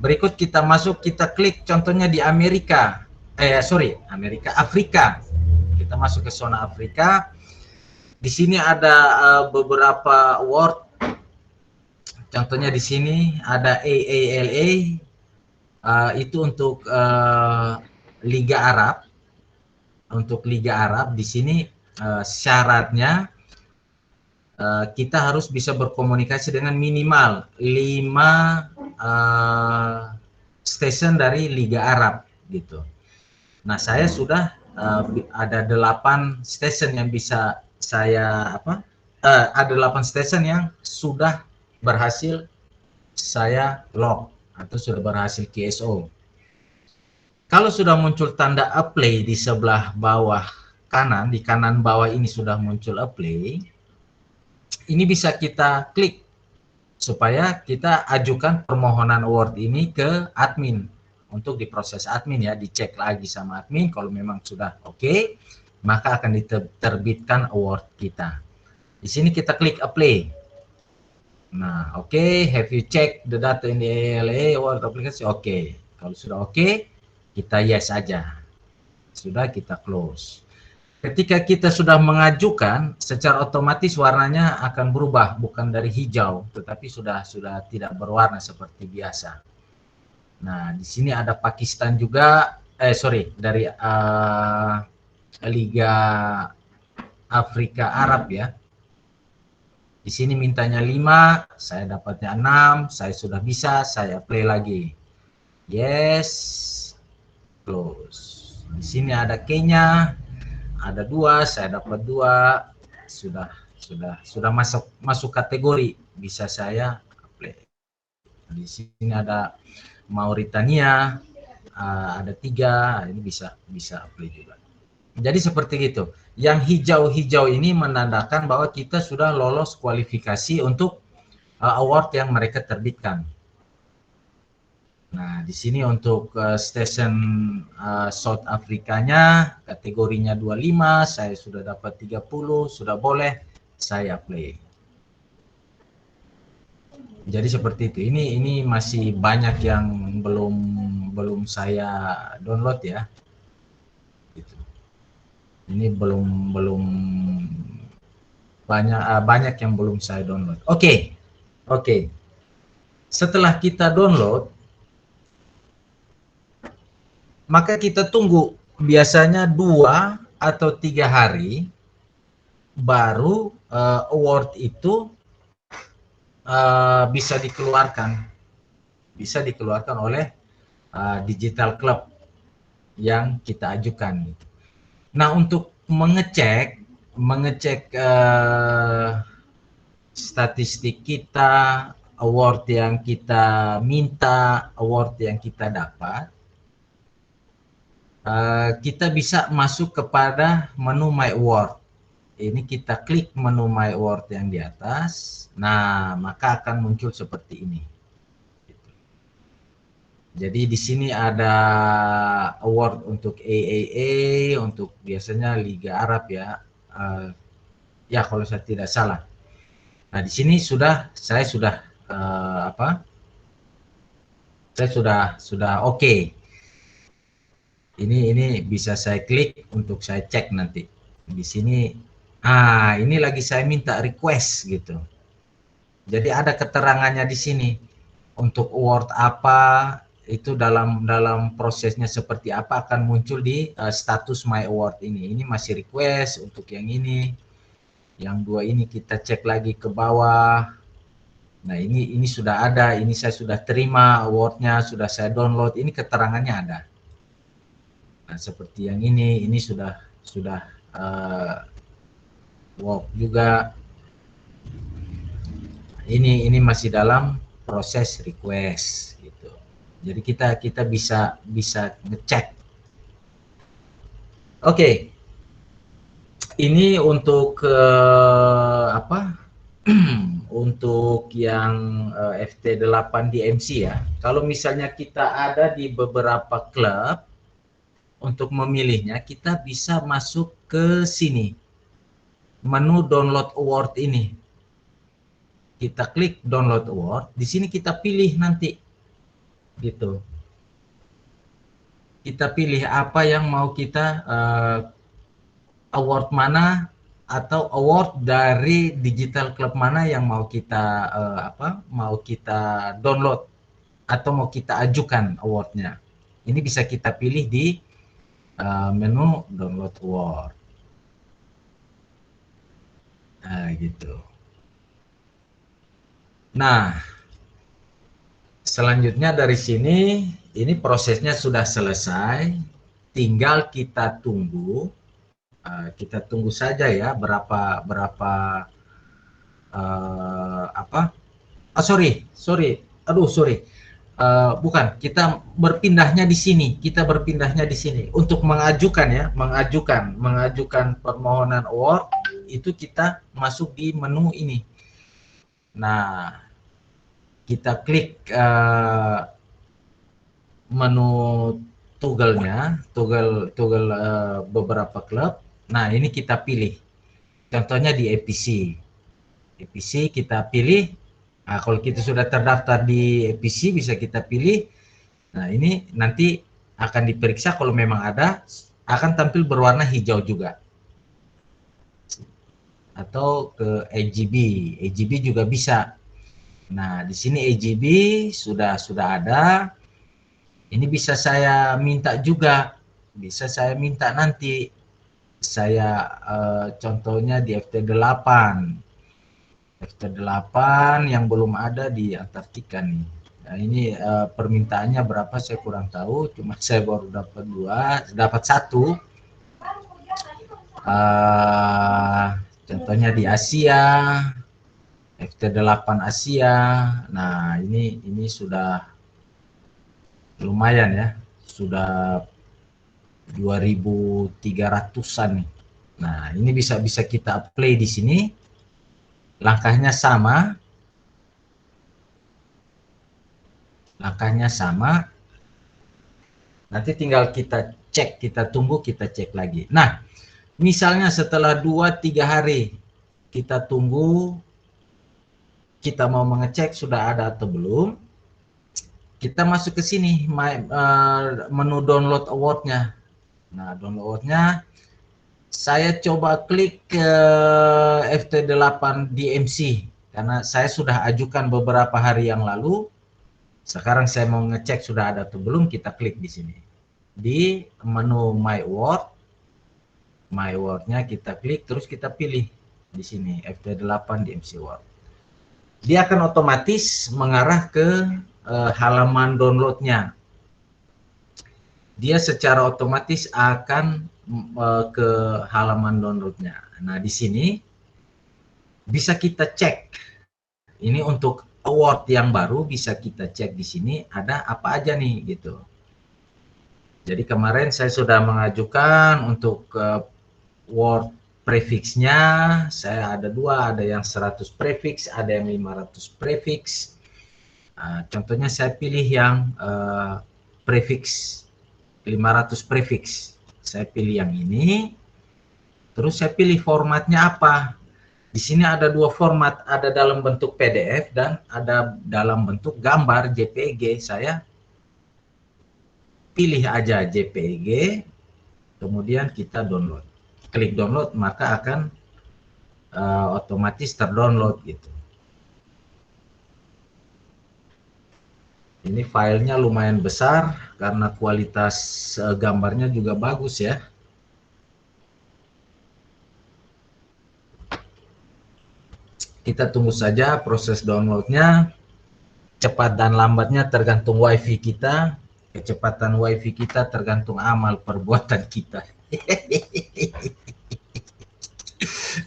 berikut kita klik contohnya di Afrika. Kita masuk ke zona Afrika. Di sini ada beberapa word. Contohnya di sini ada AALA, itu untuk Liga Arab. Untuk Liga Arab di sini syaratnya kita harus bisa berkomunikasi dengan minimal 5 station dari Liga Arab gitu. Nah, saya sudah ada 8 station yang bisa saya ada 8 station yang sudah berhasil saya log atau sudah berhasil QSO. Kalau sudah muncul tanda apply di sebelah bawah kanan, di kanan bawah ini sudah muncul apply, ini bisa kita klik supaya kita ajukan permohonan award ini ke admin untuk diproses admin ya, dicek lagi sama admin. Kalau memang sudah oke, maka akan diterbitkan award kita. Di sini kita klik apply. Nah, oke, have you checked the data in the ALA award application? Oke. Kalau sudah oke, kita yes aja. Sudah, kita close. Ketika kita sudah mengajukan, secara otomatis warnanya akan berubah, bukan dari hijau, tetapi sudah tidak berwarna seperti biasa. Nah, di sini ada Pakistan juga, dari Liga Afrika Arab ya. Di sini mintanya 5, saya dapatnya 6, saya sudah bisa, saya play lagi. Yes, close. Di sini ada Kenya, ada 2, saya dapat 2, sudah masuk kategori, bisa saya play. Di sini ada Mauritania, ada 3, ini bisa play juga. Jadi seperti itu. Yang hijau-hijau ini menandakan bahwa kita sudah lolos kualifikasi untuk award yang mereka terbitkan. Nah, di sini untuk stesen South Afrikanya kategorinya 25, saya sudah dapat 30, sudah boleh saya play. Jadi seperti itu. Ini masih banyak yang belum saya download ya. Gitu. Ini belum banyak yang belum saya download. Oke. Setelah kita download, maka kita tunggu biasanya 2 atau 3 hari baru award itu bisa dikeluarkan oleh digital club yang kita ajukan. Nah, untuk mengecek statistik kita, award yang kita minta, award yang kita dapat, kita bisa masuk kepada menu My Award. Ini kita klik menu My Award yang di atas. Nah, maka akan muncul seperti ini. Jadi di sini ada award untuk AAA, untuk biasanya Liga Arab ya. Ya kalau saya tidak salah. Nah, di sini saya sudah oke. Ini bisa saya klik untuk saya cek nanti. Di sini, ini lagi saya minta request gitu. Jadi ada keterangannya di sini untuk award apa, itu dalam prosesnya seperti apa akan muncul di status My Award ini. Ini masih request untuk yang ini, yang 2 ini kita cek lagi ke bawah. Nah ini sudah ada, ini saya sudah terima awardnya, sudah saya download, ini keterangannya ada. Nah, seperti yang ini sudah work juga. Ini masih dalam proses request gitu. Jadi kita bisa ngecek. Oke. Ini untuk untuk yang FT8 DMC ya. Kalau misalnya kita ada di beberapa klub, untuk memilihnya kita bisa masuk ke sini, menu download award ini. Kita klik download award, di sini kita pilih nanti gitu. Kita pilih apa yang mau kita award mana, atau award dari digital club mana yang mau kita download atau mau kita ajukan awardnya. Ini bisa kita pilih di menu download award. Nah, gitu. Nah, selanjutnya dari sini, ini prosesnya sudah selesai. Tinggal kita tunggu. Kita tunggu saja ya berapa sorry. bukan, kita berpindahnya di sini. Kita berpindahnya di sini untuk mengajukan ya, mengajukan permohonan award itu kita masuk di menu ini. Nah, kita klik menu toggle-nya, toggle beberapa klub. Nah, ini kita pilih. Contohnya di EPC. EPC kita pilih. Nah, kalau kita sudah terdaftar di EPC bisa kita pilih. Nah, ini nanti akan diperiksa kalau memang ada, akan tampil berwarna hijau juga. Atau ke AGB. AGB juga bisa. Nah, di sini AGB sudah ada. Ini bisa saya minta juga. Bisa saya minta nanti. Saya contohnya di FT8. FT8 yang belum ada di Antartika nih. Nah, ini permintaannya berapa saya kurang tahu, cuma saya baru dapat 1. Contohnya di Asia, FT8 Asia. Nah, ini sudah lumayan ya, sudah 2.300-an nih. Nah, ini bisa kita play di sini. Langkahnya sama. Nanti tinggal kita cek, kita tunggu, kita cek lagi. Nah, misalnya setelah 2-3 hari kita tunggu, kita mau mengecek sudah ada atau belum, kita masuk ke sini menu download award-nya. Nah, download award-nya saya coba klik ke FT8 DMC karena saya sudah ajukan beberapa hari yang lalu. Sekarang saya mau ngecek sudah ada atau belum, kita klik di sini. Di menu My Award. My Award-nya kita klik, terus kita pilih di sini FT8 DMC Award. Dia akan otomatis mengarah ke halaman download-nya. Dia secara otomatis akan ke halaman download-nya. Nah, di sini bisa kita cek. Ini untuk award yang baru bisa kita cek di sini ada apa aja nih gitu. Jadi kemarin saya sudah mengajukan untuk award prefix-nya, saya ada 2, ada yang 100 prefix, ada yang 500 prefix. Contohnya saya pilih yang prefix 500 prefix. Saya pilih yang ini. Terus saya pilih formatnya apa. Di sini ada 2 format, ada dalam bentuk PDF dan ada dalam bentuk gambar JPG. Saya pilih aja JPG, kemudian kita download. Klik download, maka akan otomatis terdownload gitu. Ini filenya lumayan besar karena kualitas gambarnya juga bagus ya. Kita tunggu saja proses downloadnya. Cepat dan lambatnya tergantung wifi kita. Kecepatan wifi kita tergantung amal perbuatan kita.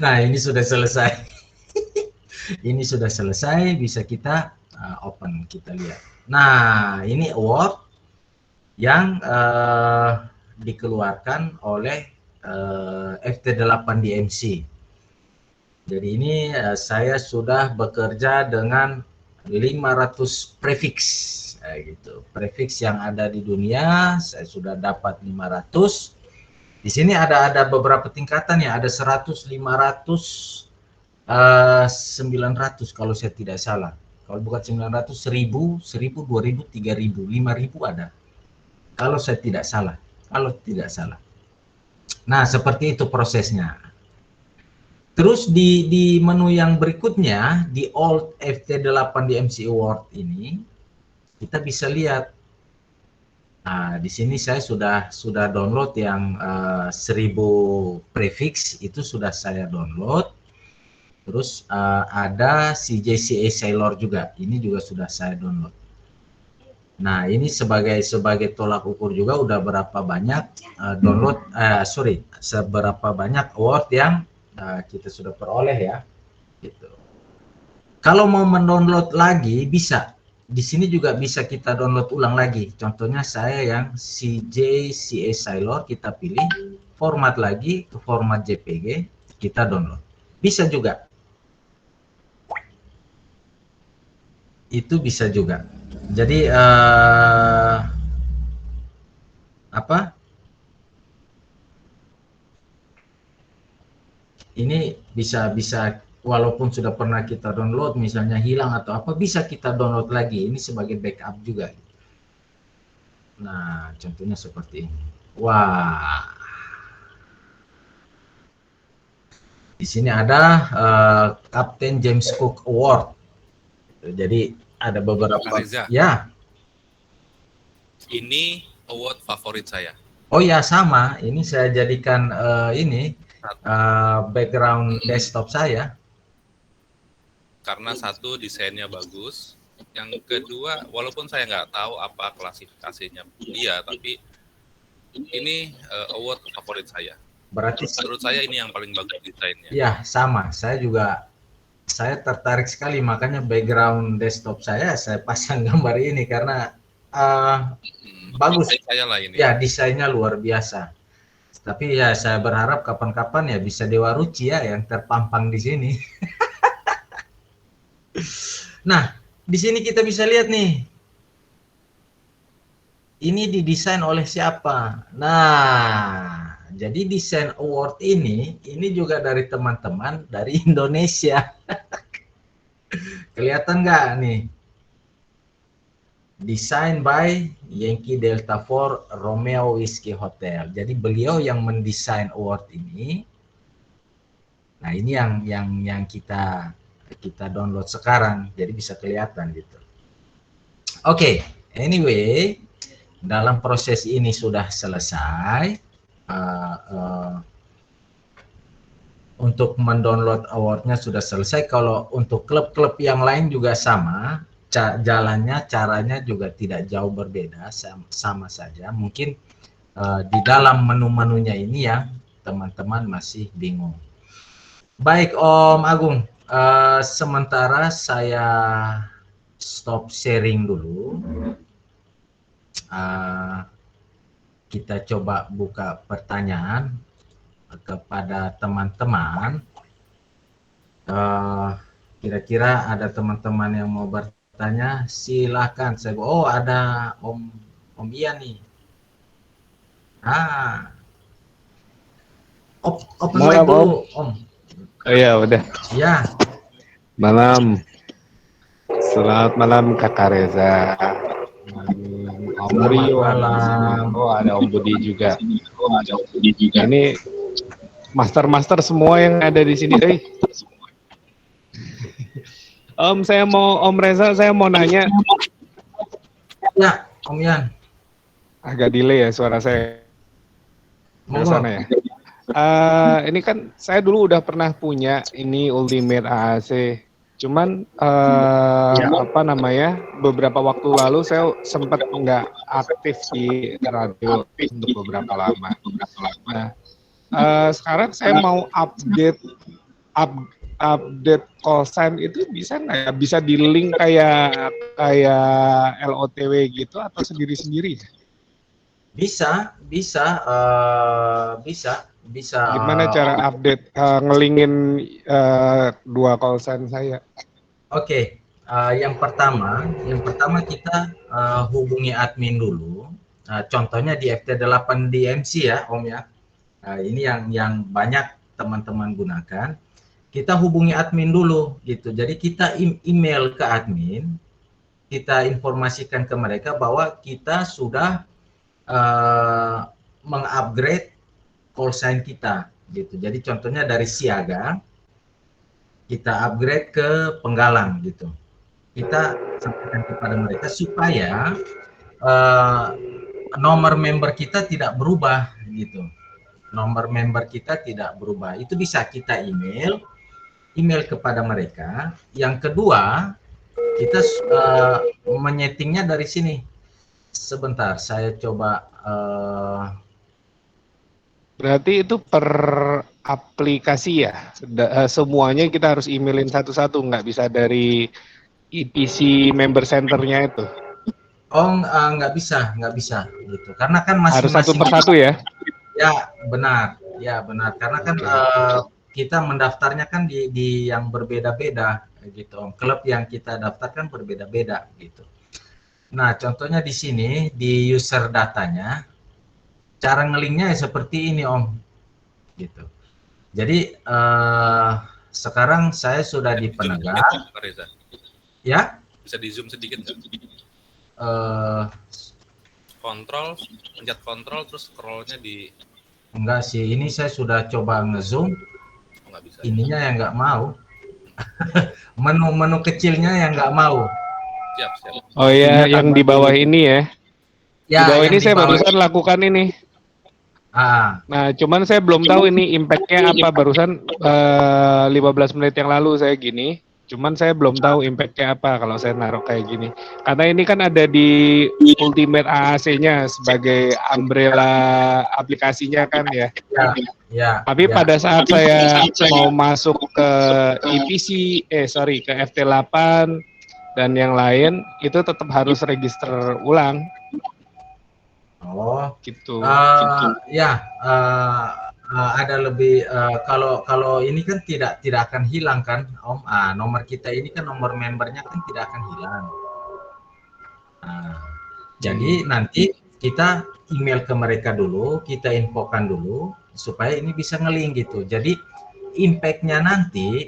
Nah, ini sudah selesai. Ini sudah selesai, bisa kita open, kita lihat. Nah, ini award yang dikeluarkan oleh FT8 DMC. Jadi ini saya sudah bekerja dengan 500 prefix, gitu. Prefix yang ada di dunia saya sudah dapat 500. Di sini ada beberapa tingkatan ya, ada 100, 500, 900 kalau saya tidak salah. Kalau bukan 900, 1000, 1000, 2000, 3000, 5000 ada. Kalau saya tidak salah. Nah, seperti itu prosesnya. Terus di menu yang berikutnya, di Alt FT8 DMC Award ini, kita bisa lihat. Nah, di sini saya sudah download yang 1000 prefix, itu sudah saya download. Terus ada CJCA Sailor juga, ini juga sudah saya download. Nah, ini sebagai tolak ukur juga udah berapa banyak seberapa banyak award yang kita sudah peroleh ya. Gitu. Kalau mau mendownload lagi bisa. di sini juga bisa kita download ulang lagi. Contohnya saya yang CJ CA Sailor, kita pilih, format lagi ke format JPG, kita download. Bisa juga. Itu bisa juga. Jadi ini bisa walaupun sudah pernah kita download, misalnya hilang atau apa, bisa kita download lagi. Ini sebagai backup juga. Nah, contohnya seperti ini. Wah, di sini ada Captain James Cook Award. Jadi ada beberapa. Reza, ya. Ini award favorit saya. Oh ya, sama. Ini saya jadikan background desktop saya. Karena satu, desainnya bagus. Yang kedua, walaupun saya nggak tahu apa klasifikasinya dia, tapi ini award favorit saya. Berarti menurut saya ini yang paling bagus desainnya. Ya, sama. Saya tertarik sekali, makanya background desktop saya pasang gambar ini karena bagus. Saya lah ini. Ya, desainnya luar biasa. Tapi ya saya berharap kapan-kapan ya bisa Dewa Ruci ya yang terpampang di sini. Nah, di sini kita bisa lihat nih. Ini didesain oleh siapa? Nah, jadi desain award ini juga dari teman-teman dari Indonesia. Kelihatan nggak nih? Design by Yankee Delta 4 Romeo Whiskey Hotel. Jadi beliau yang mendesain award ini. Nah, ini yang kita download sekarang, jadi bisa kelihatan gitu. Oke, anyway, dalam proses ini sudah selesai. Untuk mendownload awardnya sudah selesai. Kalau untuk klub-klub yang lain juga sama, jalannya, caranya juga tidak jauh berbeda, sama saja. Mungkin di dalam menu-menunya ini yang teman-teman masih bingung. Baik, Om Agung. Sementara saya stop sharing dulu. Kita coba buka pertanyaan kepada teman-teman. Kira-kira ada teman-teman yang mau bertanya? Silakan. Oh, ada Om Ian nih. Open mic dulu, Om. Oh iya, udah. Ya. Malam. Selamat malam Kakak Reza. Om Rio. Malam. Oh, ada Om Budi juga. Ini master semua yang ada di sini. Om Reza, saya mau nanya. Ya, Om Ian. Agak delay ya suara saya. Sana ya. Ini kan saya dulu udah pernah punya ini Ultimate AAC. Cuman beberapa waktu lalu saya sempat nggak aktif di radio untuk beberapa lama. Nah, sekarang saya mau update call sign itu bisa nggak ya? Bisa di link kayak LOTW gitu atau sendiri-sendiri? Bisa. Gimana cara update ngelingin dua call sign saya? Oke, yang pertama kita hubungi admin dulu. Contohnya di FT8 DMC ya, Om ya. Ini yang banyak teman-teman gunakan. Kita hubungi admin dulu gitu. Jadi kita email ke admin, kita informasikan ke mereka bahwa kita sudah mengupgrade call sign kita gitu. Jadi contohnya dari siaga kita upgrade ke penggalang gitu. Kita sampaikan kepada mereka supaya nomor member kita tidak berubah gitu. Nomor member kita tidak berubah. Itu bisa kita email kepada mereka. Yang kedua, kita menyetingnya dari sini. Sebentar, saya coba. Berarti itu per aplikasi ya? Semuanya kita harus emailin satu-satu, nggak bisa dari EPC member centernya itu? Oh, nggak bisa gitu. Karena kan Harus satu masing-masing. persatu ya? Ya benar, Karena kan kita mendaftarnya kan di yang berbeda-beda gitu. Klub yang kita daftarkan berbeda-beda gitu. Nah, contohnya di sini di user datanya, cara ngelinknya seperti ini Om, gitu. Jadi sekarang saya sudah di penegak, ya. Bisa di zoom sedikit nggak? Pencet kontrol terus scrollnya di. Enggak sih, ini saya sudah coba ngezoom, Nggak bisa. ininya yang nggak mau. Menu kecilnya yang nggak mau. Siap. Oh iya, yang di bawah ini ya? Ya, di bawah ini saya bawah barusan lakukan ini. Nah, cuman saya belum tahu ini impact-nya apa. Barusan 15 menit yang lalu saya gini. Cuman saya belum tahu impact-nya apa kalau saya naruh kayak gini. Karena ini kan ada di Ultimate AAC-nya sebagai umbrella aplikasinya kan ya. Tapi pada saat saya mau masuk ke EPC, ke FT8 dan yang lain, itu tetap harus register ulang. Oh, gitu. Ada lebih kalau ini kan tidak akan hilang kan Om. Nomor kita ini kan nomor membernya kan tidak akan hilang. Jadi nanti kita email ke mereka dulu, kita infokan dulu supaya ini bisa ngelink gitu. Jadi impact-nya nanti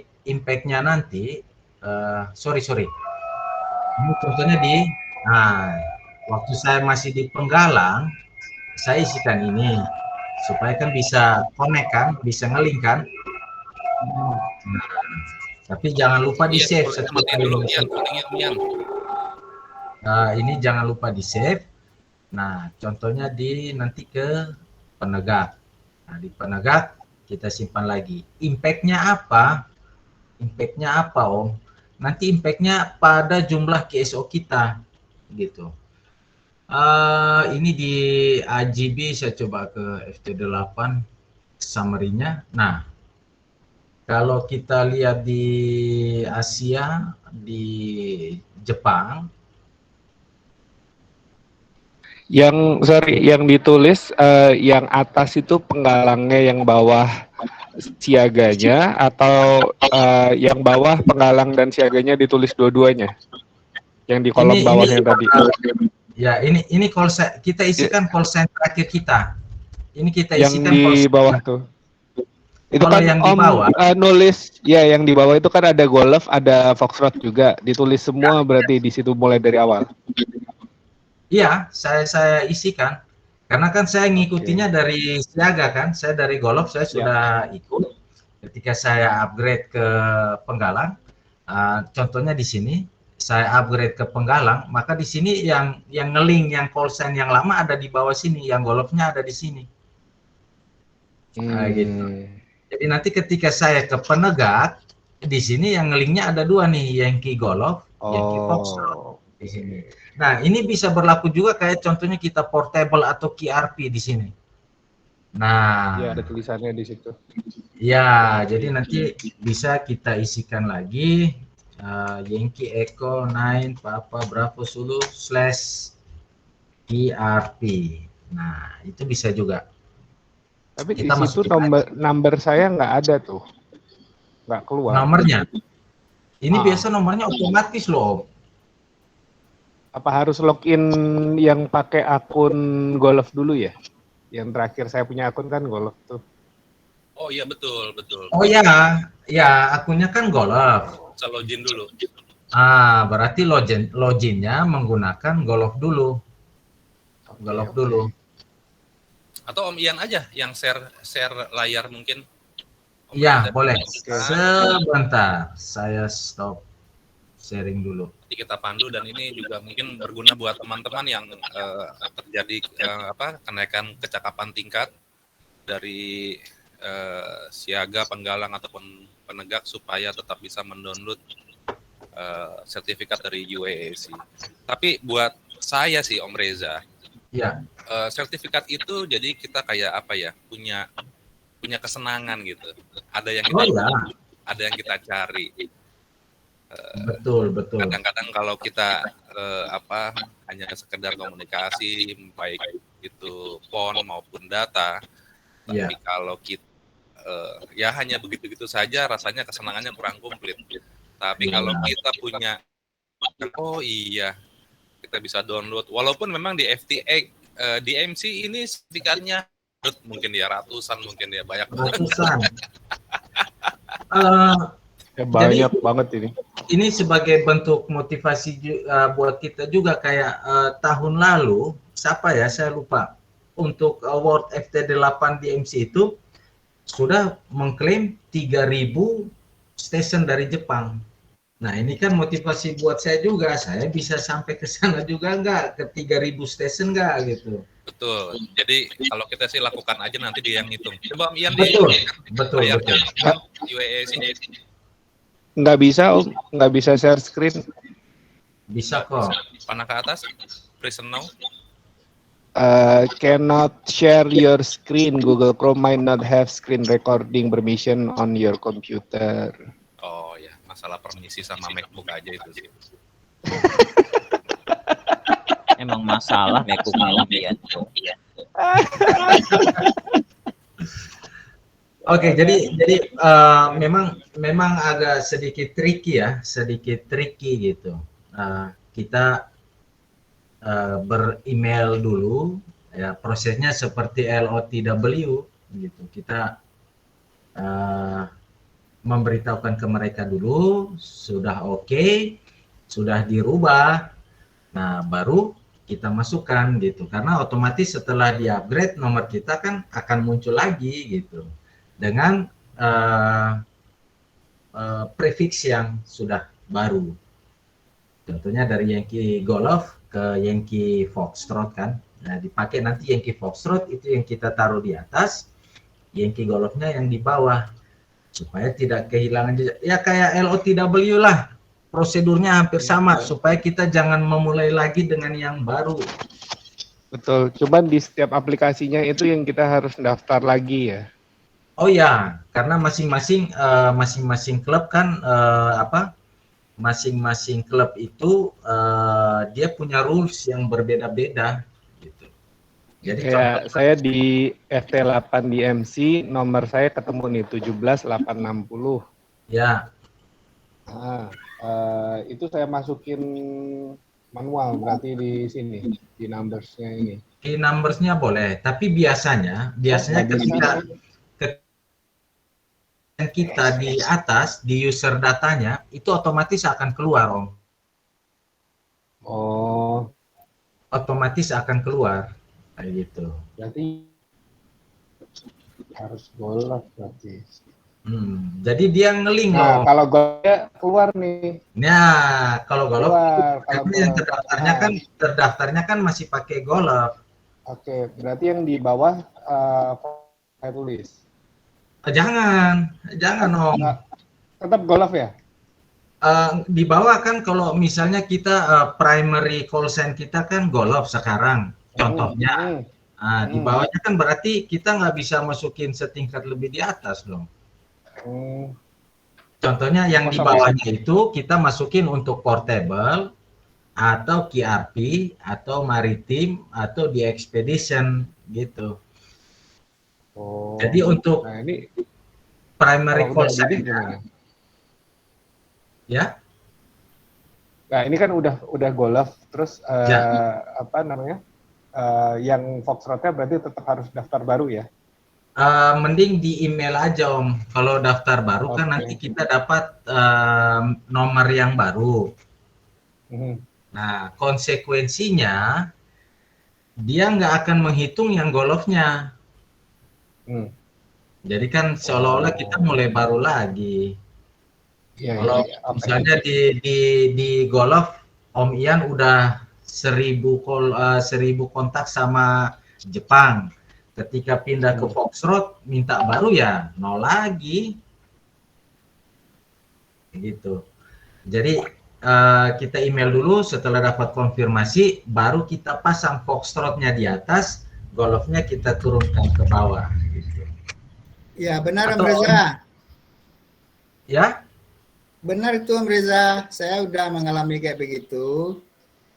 sorry. Ini contohnya waktu saya masih di Penggalang, saya isikan ini supaya kan bisa connect kan, bisa ngelink kan. Tapi jangan lupa di save setiap kali ini jangan lupa di save. Nah, contohnya nanti ke penegak. Nah, di penegak kita simpan lagi. Impact-nya apa? Om? Nanti impact-nya pada jumlah KSO kita gitu. Ini di AGB saya coba ke FT8 summary-nya. Nah, kalau kita lihat di Asia, di Jepang, yang ditulis yang atas itu penggalangnya, yang bawah siaganya, atau yang bawah penggalang dan siaganya ditulis dua-duanya? Yang di kolom bawahnya tadi. Ya, ini call kita isikan call center akhir kita. Ini kita isikan yang di bawah tuh. Itu kalau kan yang di bawah, nulis ya, yang di bawah itu kan ada Golf, ada Foxtrot juga, ditulis semua berarti di situ mulai dari awal. Iya, saya isikan. Karena kan saya ngikutinya dari siaga kan, saya dari Golf saya sudah ikut. Ketika saya upgrade ke Penggalang, contohnya di sini saya upgrade ke Penggalang, maka di sini yang ngelink yang call sign yang lama ada di bawah sini, yang Golfnya ada di sini. Gitu. Jadi nanti ketika saya ke penegak, di sini yang ngelinknya ada dua nih, Yankee Golf, Yankee Foxtrot di sini. Nah, ini bisa berlaku juga kayak contohnya kita portable atau QRP di sini. Nah, ya ada tulisannya di situ. Ya, jadi nanti bisa kita isikan lagi Yankee Echo 9 Papa Bravo Sulu /QRP. Nah, itu bisa juga. Tapi kita di situ nomor saya nggak ada tuh, nggak keluar. Nomornya? Ini biasa nomornya otomatis loh. Apa harus login yang pakai akun Golf dulu ya? Yang terakhir saya punya akun kan Golf tuh. Oh iya, betul. Oh ya, akunnya kan Golf. Bisa login dulu. Berarti loginnya menggunakan Golf dulu. Golf dulu. Atau Om Ian aja yang share layar mungkin. Iya, boleh. Sebentar, saya stop sharing dulu. Jadi kita pandu, dan ini juga mungkin berguna buat teman-teman yang terjadi kenaikan kecakapan tingkat dari siaga, penggalang ataupun penegak, supaya tetap bisa mendownload sertifikat dari UAAC. Tapi buat saya sih Om Reza, sertifikat itu jadi kita kayak punya kesenangan gitu. Ada yang kita ada yang kita cari. Betul. Kadang-kadang kalau kita hanya sekedar komunikasi, baik itu phone maupun data, tapi kalau kita ya hanya begitu-begitu saja, rasanya kesenangannya kurang komplit. Tapi kalau kita punya, oh iya, kita bisa download. Walaupun memang di FTX, di MC ini sertifikatnya mungkin ya ratusan, mungkin ya banyak. Ratusan. Banyak banget ini. Ini sebagai bentuk motivasi buat kita juga, kayak tahun lalu, siapa ya, saya lupa, untuk World FT8 DMC itu sudah mengklaim 3.000 stesen dari Jepang. Nah, ini kan motivasi buat saya juga, saya bisa sampai ke sana juga nggak, ke 3.000 stesen nggak gitu. Betul. Jadi kalau kita sih lakukan aja, nanti dia yang hitung. Coba Ian betul. UASC. Nggak bisa, Om. Nggak bisa share screen. Bisa kok. Panah ke atas. Present now. Cannot share your screen. Google Chrome might not have screen recording permission on your computer. Oh ya, masalah permisi sama MacBook aja itu sih. Emang masalah MacBook ya. Oke, jadi memang agak sedikit tricky gitu. Kita ber-email dulu, ya, prosesnya seperti LOTW gitu. Kita memberitahukan ke mereka dulu, sudah oke, sudah dirubah, nah baru kita masukkan gitu. Karena otomatis setelah di-upgrade, nomor kita kan akan muncul lagi gitu, dengan prefix yang sudah baru. Tentunya dari Yankee Golf ke Yankee Foxtrot kan. Nah, dipakai nanti Yankee Foxtrot itu yang kita taruh di atas, Yankee Golfnya yang di bawah, supaya tidak kehilangan jejak. Ya kayak LOTW lah, prosedurnya hampir sama, supaya kita jangan memulai lagi dengan yang baru. Betul, cuman di setiap aplikasinya itu yang kita harus daftar lagi ya. Oh ya, karena masing-masing klub kan masing-masing klub itu dia punya rules yang berbeda-beda gitu. Jadi kayak saya di FT8 di MC, nomor saya ketemu nih 17860. Ya. Nah, itu saya masukin manual berarti di sini, di numbersnya ini. Di numbersnya boleh, tapi biasanya kita di atas, di user datanya, itu otomatis akan keluar, Om. Oh. Otomatis akan keluar, kayak gitu. Berarti harus golf berarti. Jadi dia ngeling. Nah, kalau golfnya keluar nih. Nah, kalau golf, yang terdaftarnya kan masih pakai golf. Oke, berarti yang di bawah saya tulis. Jangan Om. Tetap golf ya? Di bawah kan kalau misalnya kita primary call sign kita kan golf sekarang, contohnya. Di bawahnya kan berarti kita nggak bisa masukin setingkat lebih di atas dong. Contohnya yang di bawahnya itu kita masukin untuk portable, atau QRP, atau maritim, atau di expedition gitu. Jadi untuk ini primary call sign ya. Nah, ini kan udah golf, terus apa namanya? Yang Foxtrotnya berarti tetap harus daftar baru ya? Mending di email aja Om. Kalau daftar baru kan nanti kita dapat nomor yang baru. Nah, konsekuensinya dia nggak akan menghitung yang golfnya. Jadi kan seolah-olah kita mulai baru lagi. Kalau misalnya di golf, Om Ian udah 1000 kontak sama Jepang. Ketika pindah ke Foxtrot, minta baru ya 0 lagi. Gitu. Jadi kita email dulu, setelah dapat konfirmasi, baru kita pasang Foxtrotnya di atas, golfnya kita turunkan ke bawah. Gitu. Ya benar Om Reza. Ya? Benar itu Om Reza, saya udah mengalami kayak begitu.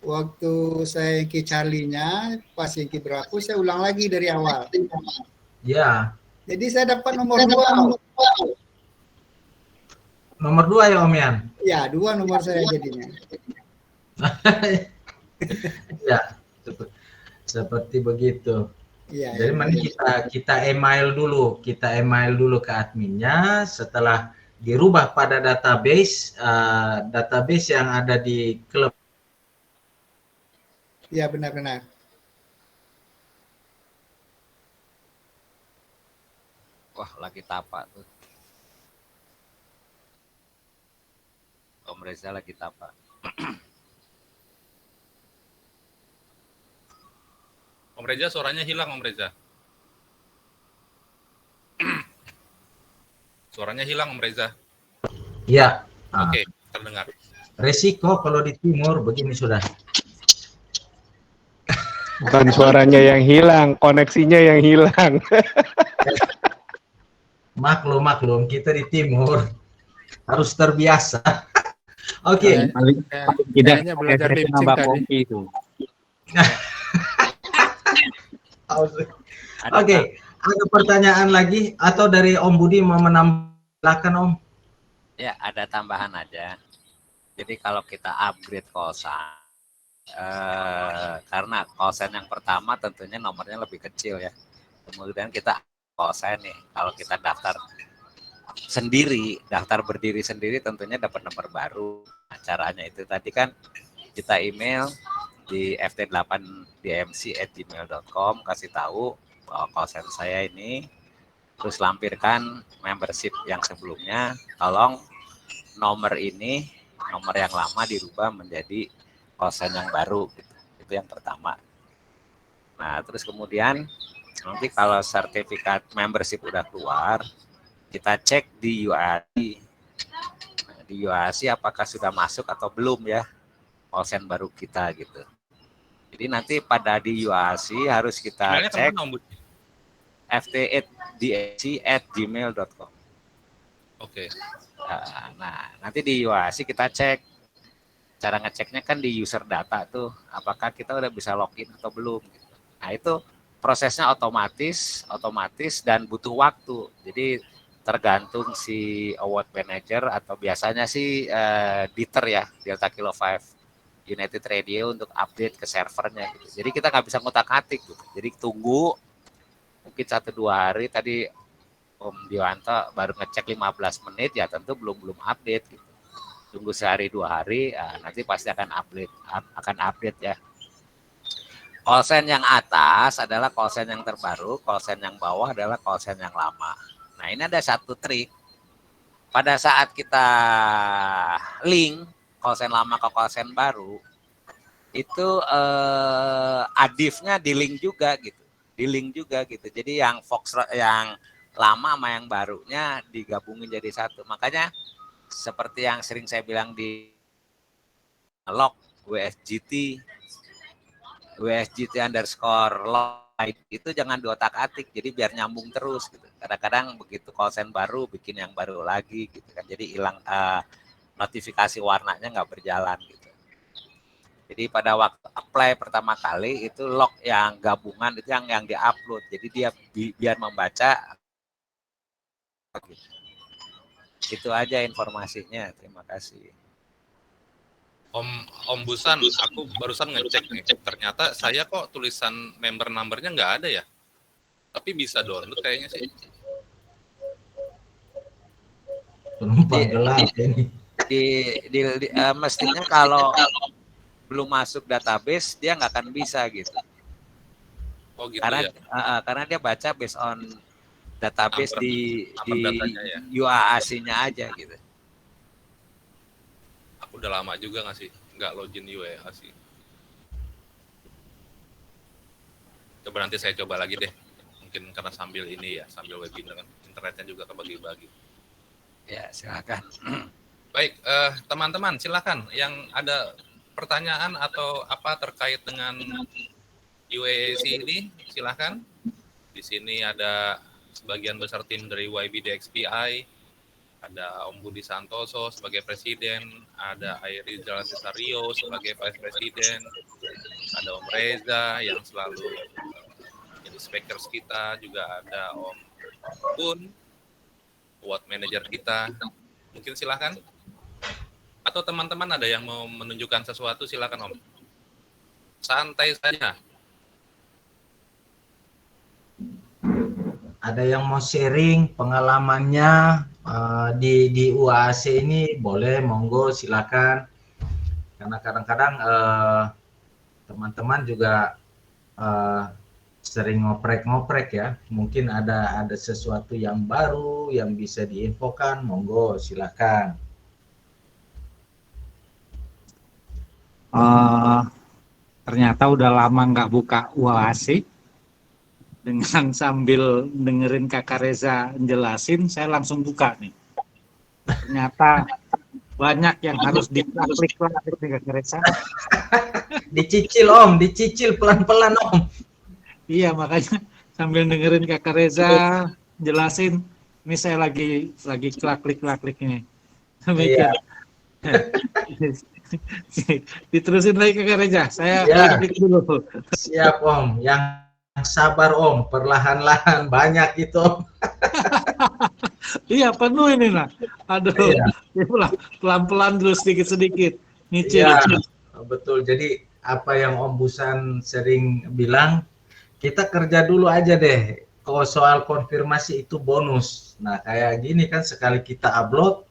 Waktu saya Yankee Charlie-nya, pas Yankee berlaku, saya ulang lagi dari awal. Ya. Jadi saya dapat nomor 2. Nomor 2 ya Om Yan? Ya, 2 nomor saya jadinya. Ya, seperti begitu. Ya, Jadi ya, mari kita email dulu ke adminnya. Setelah dirubah pada database yang ada di klub. ya benar-benar. Wah, lagi tapak tuh. Om Reza lagi tapak. Om Reza suaranya hilang, Om Reza. Suaranya hilang, Om Reza. Ya. Oke, terdengar. Resiko kalau di timur begini sudah. Bukan suaranya yang hilang, koneksinya yang hilang. Maklum, kita di timur harus terbiasa. Oke. Kayaknya belajar lip-sync tadi. Oke, ada pertanyaan lagi atau dari Om Budi mau menambahkan Om? Ya, ada tambahan aja. Jadi kalau kita upgrade kosan, karena kosan yang pertama tentunya nomornya lebih kecil ya. Kemudian kita kosan nih, kalau kita daftar sendiri, daftar berdiri sendiri tentunya dapat nomor baru. Nah, caranya itu tadi kan kita email di ft8dmc@gmail.com, kasih tahu bahwa kosan saya ini, terus lampirkan membership yang sebelumnya, tolong nomor ini, nomor yang lama dirubah menjadi kosan yang baru gitu. Itu yang pertama. Nah, terus kemudian nanti kalau sertifikat membership udah keluar, kita cek di UASI. Nah, di UASI apakah sudah masuk atau belum ya kosan baru kita gitu. Jadi nanti pada di UASI harus kita cek ft8dmc@gmail.com. Oke. Nah, nanti di UASI kita cek. Cara ngeceknya kan di user data tuh, apakah kita udah bisa login atau belum gitu. Nah, itu prosesnya otomatis dan butuh waktu. Jadi tergantung si award manager atau biasanya sih Dieter ya, Delta Kilo 5 United Radio untuk update ke servernya gitu. Jadi kita nggak bisa ngutak-atik gitu. Jadi tunggu mungkin 1-2 hari. Tadi Om Dioanto baru ngecek 15 menit ya, tentu belum update gitu. Tunggu sehari 2 hari, nanti pasti akan update ya. Call sign yang atas adalah call sign yang terbaru, call sign yang bawah adalah call sign yang lama. Nah, ini ada satu trik. Pada saat kita link call sign lama ke call sign baru, itu adifnya di link juga gitu. Jadi yang yang lama sama yang barunya digabungin jadi satu. Makanya seperti yang sering saya bilang di log WSGT _log itu jangan diotak-atik, jadi biar nyambung terus gitu. Kadang-kadang begitu call sign baru bikin yang baru lagi gitu kan, jadi hilang notifikasi warnanya nggak berjalan gitu. Jadi pada waktu apply pertama kali itu log yang gabungan itu yang diupload, jadi dia biar membaca gitu. Itu aja informasinya, terima kasih. Om Busan, aku barusan ngecek nih, ternyata saya kok tulisan member numbernya nggak ada ya, tapi bisa download kayaknya sih. Penumpang gelap ini. Mestinya kalau belum masuk database dia nggak akan bisa gitu. Oh gitu ya. Karena dia baca based on database di ya. UASI-nya aja gitu. Aku udah lama juga nggak login UASI. Coba nanti saya coba lagi deh. Mungkin karena sambil webinar kan, internetnya juga kebagi-bagi. Ya, silakan. Baik, teman-teman silakan yang ada pertanyaan atau apa terkait dengan UASI ini, silakan. Di sini ada sebagian besar tim dari YBDXPI, ada Om Budi Santoso sebagai presiden, ada Airi Jalan Cesario sebagai vice presiden, ada Om Reza yang selalu jadi speakers kita, juga ada Om Kun, award manager kita. Mungkin silakan. Atau teman-teman ada yang mau menunjukkan sesuatu, silakan Om. Santai saja. Ada yang mau sharing pengalamannya di UAC ini, boleh, monggo silakan. Karena kadang-kadang teman-teman juga sering ngoprek-ngoprek ya. Mungkin ada sesuatu yang baru yang bisa diinfokan, monggo silakan. Ternyata udah lama nggak buka UAC. Dengan sambil dengerin Kakak Reza jelasin, saya langsung buka nih. Ternyata banyak yang harus diklik nih Kakak Reza. Dicicil Om, dicicil pelan-pelan Om. Iya, makanya sambil dengerin Kakak Reza jelasin, ini saya lagi klik ini. Iya. Diterusin lagi Kakak Reza, saya klik dulu. Siap Om, yang sabar Om, perlahan-lahan banyak itu Om. Iya, penuh ini lah. Aduh, iya. Pelan-pelan dulu sedikit-sedikit. Nyicil. Iya, betul. Jadi apa yang Om Busan sering bilang, kita kerja dulu aja deh. Kalau soal konfirmasi itu bonus. Nah, kayak gini kan sekali kita upload,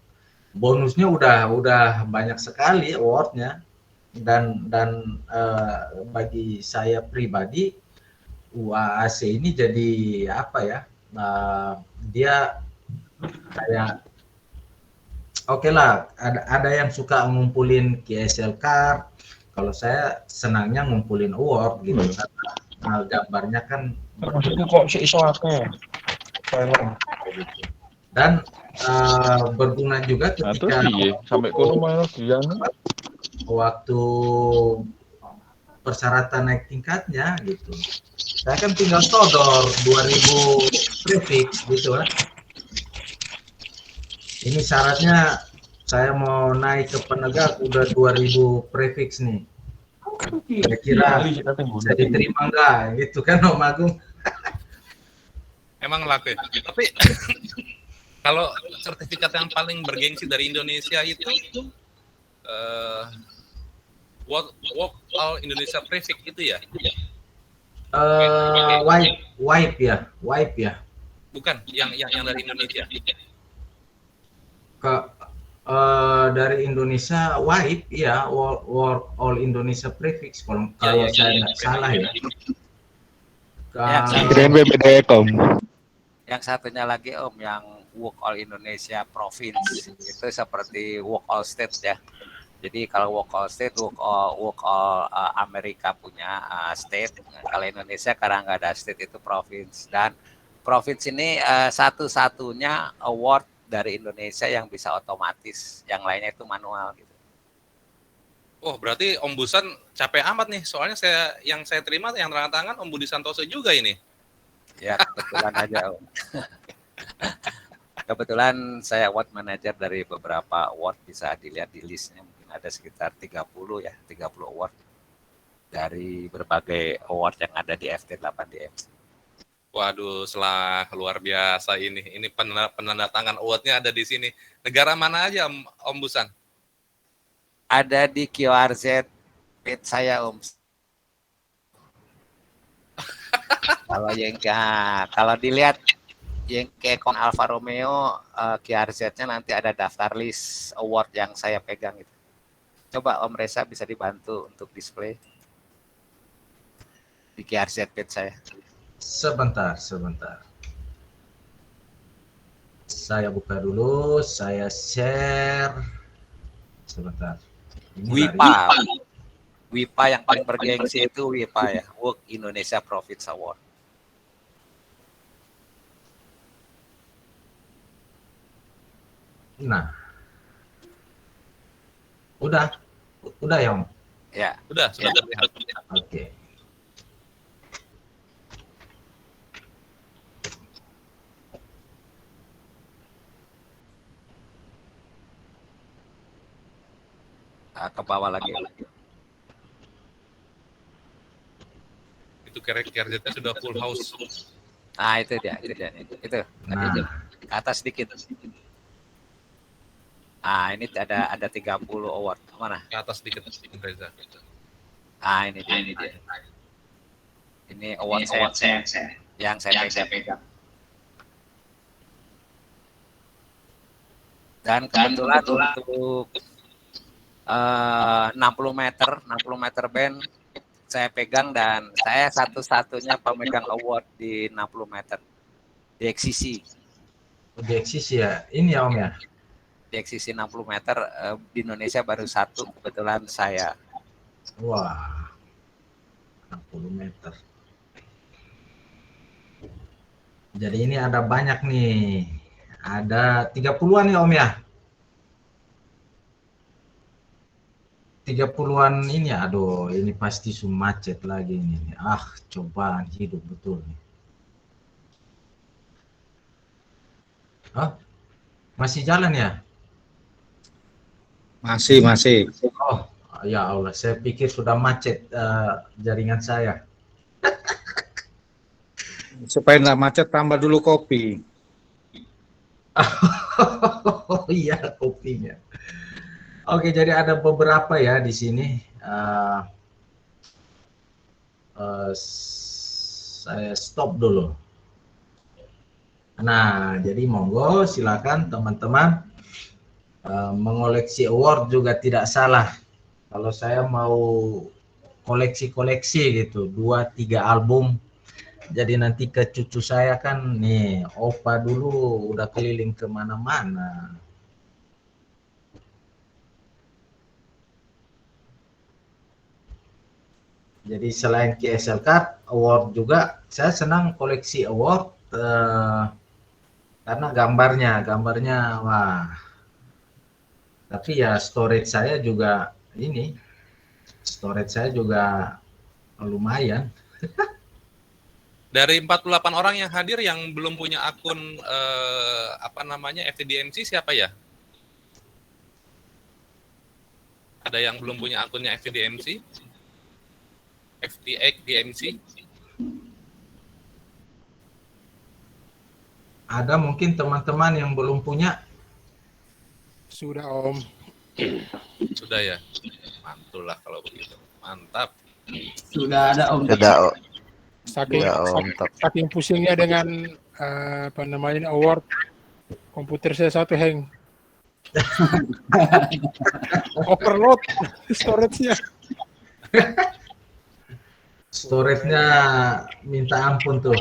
bonusnya udah banyak sekali awardnya. Dan bagi saya pribadi, UAC ini jadi apa ya? Dia kayak oke lah, ada yang suka ngumpulin KSL card. Kalau saya senangnya ngumpulin award gitu. Karena gambarnya kan kok iso akeh. Dan berguna juga ketika sampai kono waktu persyaratan naik tingkatnya gitu. Saya kan tinggal sodor 2000 prefix gitu kan. Ini syaratnya saya mau naik ke penegak udah 2000 prefix nih. Kira-kira bisa diterima enggak gitu kan Om Agung? Emang laku ya? Tapi kalau sertifikat yang paling bergengsi dari Indonesia itu Work All Indonesia Prefix itu ya? Wipe ya. Bukan, yang dari Indonesia. Dari Indonesia Wipe ya, Work All Indonesia Prefix kalau saya nggak salah ya. Keren BPD.com. Yang satunya lagi Om, yang Work All Indonesia Province itu seperti Work All State ya. Jadi kalau Work All State, Work All Amerika punya state. Kalau Indonesia karena nggak ada state itu province. Dan province ini satu-satunya award dari Indonesia yang bisa otomatis. Yang lainnya itu manual gitu. Oh, berarti Om Busan capek amat nih. Soalnya yang saya terima yang tangan tangan Om Budi Santoso juga ini. Ya, kebetulan aja Om. Kebetulan saya award manager dari beberapa award, bisa dilihat di listnya. Ada sekitar 30 award dari berbagai award yang ada di FT8DM. Waduh, setelah luar biasa ini. Ini penandatangan awardnya ada di sini. Negara mana aja Om Busan? Ada di QRZ page saya Om. Kalau dilihat yang ke Kon Alfa Romeo QRZ-nya nanti ada daftar list award yang saya pegang itu. Coba Om Reza bisa dibantu untuk display di QRZ page saya. Sebentar. Saya buka dulu, saya share. Sebentar. WIPA yang paling bergengsi itu WIPA ya, Work Indonesia Profits Award. Nah, udah ya Om? Ya. Sudah terlihat. Oke. ke bawah lagi. Itu KRZ-nya sudah full house. Nah, itu dia. Itu. Ke atas sedikit. Ah, ini ada 30 award. Mana? Ke atas sedikit, Reza. Ah, ini dia. Ini award saya yang saya pegang. Dan kebetulan untuk 60 meter band saya pegang, dan saya satu-satunya pemegang award di 60 meter di XCC. Di XCC ya, ini ya Om ya? Di XCC 60 meter di Indonesia baru satu, kebetulan saya. Wah, 60 meter. Jadi ini ada banyak nih. Ada 30-an ya Om ya? 30-an ini, aduh ini pasti macet lagi ini. Ah, cobaan hidup betul nih. Oh, masih jalan ya? Masih. Oh, ya Allah, saya pikir sudah macet jaringan saya. Supaya nggak macet, tambah dulu kopi. Oh iya, kopinya. Oke, jadi ada beberapa ya di sini. Saya stop dulu. Nah, jadi monggo silakan teman-teman mengoleksi award juga tidak salah. Kalau saya mau koleksi gitu, 2-3 album. Jadi nanti ke cucu saya kan nih, opa dulu udah keliling kemana-mana. Jadi selain KSL Card, award juga, saya senang koleksi award karena gambarnya wah. Tapi ya storage saya juga lumayan. Dari 48 orang yang hadir yang belum punya akun FTDMC siapa ya? Ada yang belum punya akunnya FTDMC? FTX DMC? Ada mungkin teman-teman yang belum punya. Sudah Om. Sudah ya? Mantul lah kalau begitu. Mantap. Sudah ada Om. Saking pusingnya dengan award, komputer saya satu hang. Overload storage-nya. Storage-nya minta ampun tuh.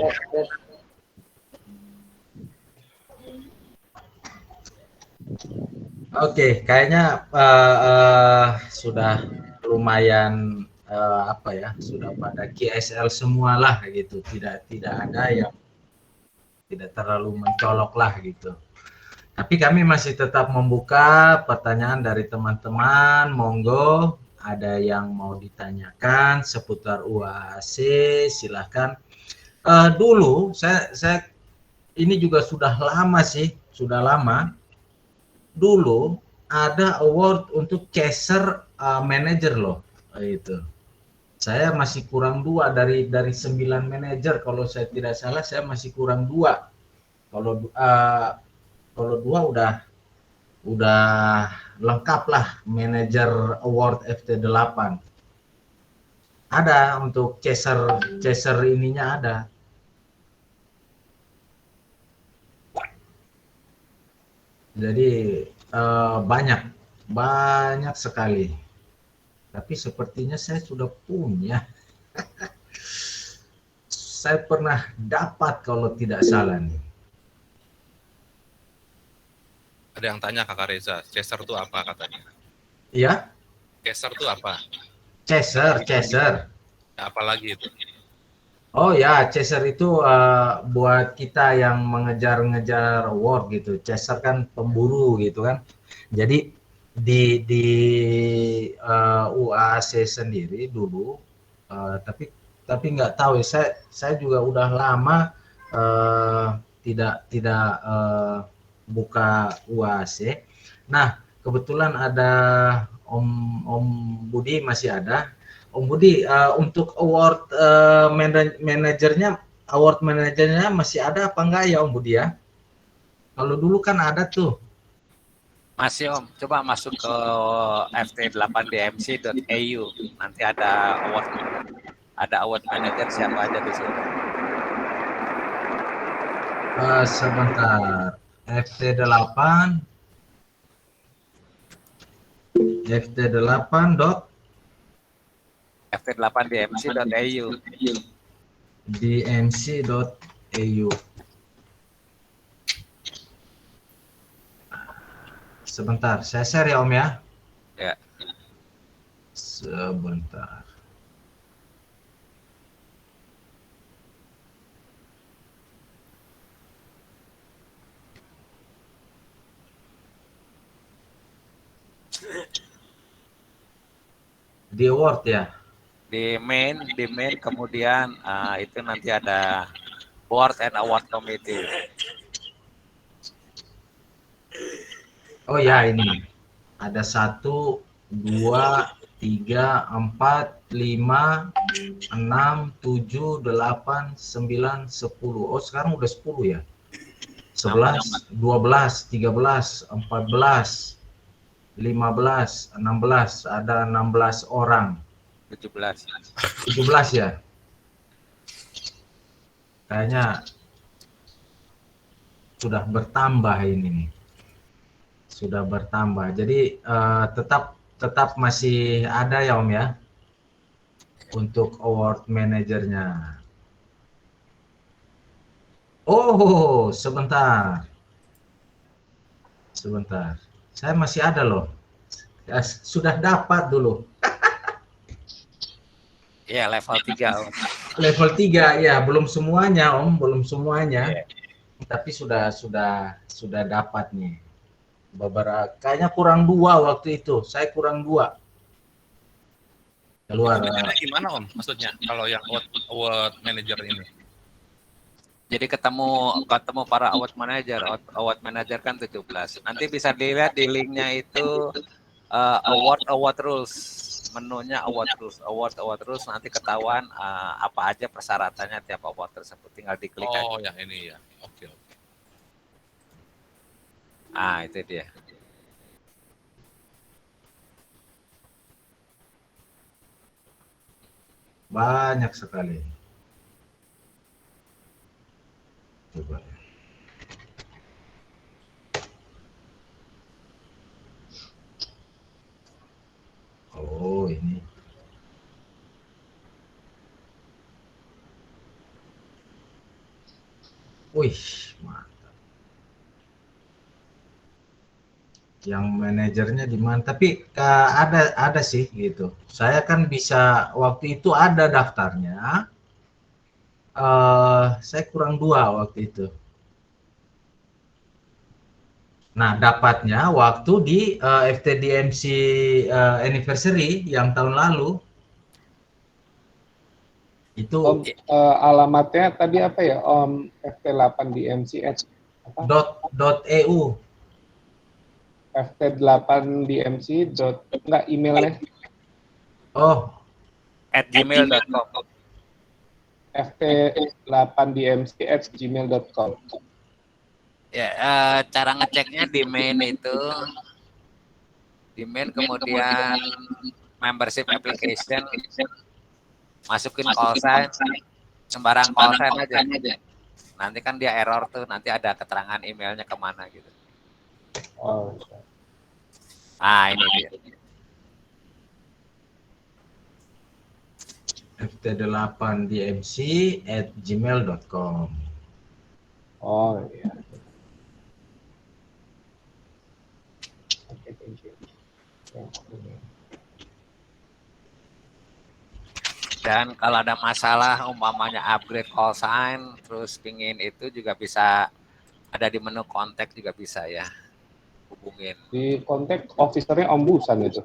Oke, kayaknya sudah lumayan sudah pada KSL semua lah gitu. Tidak ada yang tidak terlalu mencolok lah gitu. Tapi kami masih tetap membuka pertanyaan dari teman-teman. Monggo, ada yang mau ditanyakan seputar UAAC, silahkan. Dulu saya ini juga sudah lama. Dulu ada award untuk chaser manager loh, itu. Saya masih kurang 2 dari 9 manajer, kalau saya tidak salah saya masih kurang 2. Kalau 2 udah lengkap lah manajer award FT8. Ada untuk chaser ininya ada. Jadi banyak sekali. Tapi sepertinya saya sudah punya. Saya pernah dapat kalau tidak salah nih. Ada yang tanya Kakak Reza, chaser itu apa katanya? Iya? Chaser itu apa? Chaser. Ya, apa lagi itu? Oh ya, chaser itu buat kita yang mengejar-ngejar award gitu. Chaser kan pemburu gitu kan. Jadi di UAAC sendiri dulu, tapi nggak tahu ya. Saya juga udah lama tidak buka UAAC. Nah, kebetulan ada Om Budi masih ada. Om Budi, untuk award manajernya masih ada apa enggak ya Om Budi ya? Kalau dulu kan ada tuh. Masih Om, coba masuk ke ft8dmc.eu. Nanti ada award manager siapa aja di situ. Sebentar. ft8dmc.eu. dmc.eu. Sebentar, saya share ya Om ya. Ya. Sebentar. Di award ya. Di main kemudian itu nanti ada board and award committee. Oh ya, ini ada 1, 2, 3, 4, 5, 6, 7, 8, 9, 10. Oh sekarang udah 10 ya. 11, 12, 13, 14, 15, 16, ada 16 orang. 17 ya. Kayaknya sudah bertambah ini nih. Sudah bertambah. Jadi tetap masih ada ya Om ya. Untuk award manajernya. Oh, sebentar. Saya masih ada loh. Ya, sudah dapat dulu. Iya, level 3 Om. Level 3 ya, belum semuanya Om, belum semuanya. Yeah. Tapi sudah dapat nih. Beberapa kayaknya kurang 2 waktu itu. Saya kurang 2. Keluar. Gimana Om? Maksudnya kalau yang award manager ini? Jadi ketemu para award manager kan 17. Nanti bisa dilihat di linknya itu award rules. Menunya award rules nanti ketahuan apa aja persyaratannya tiap award tersebut, tinggal diklik aja. Oh yang ini ya, oke. Itu dia. Banyak sekali. Coba. Oh, ini. Wih, mantap. Yang manajernya di mana? Tapi ada sih gitu. Saya kan bisa waktu itu ada daftarnya. Saya kurang 2 waktu itu. Nah, dapatnya waktu di FTDMC anniversary yang tahun lalu. Itu Om, alamatnya tadi apa ya Om? ft8dmc .eu. ft8dmc enggak emailnya? Oh, @gmail.com. ft8dmc@gmail.com. Ya, cara ngeceknya di main itu, di main kemudian membership application, masukin call sign, sembarang call sign aja. Nanti kan dia error tuh, nanti ada keterangan emailnya kemana gitu. Oh. Ini dia. ft8dmc@gmail.com. Oh iya. Oke, thank you. Dan kalau ada masalah umpamanya upgrade call sign terus pingin itu juga bisa ada di menu kontak juga bisa ya, hubungin. Di kontak officernya Om Busan itu.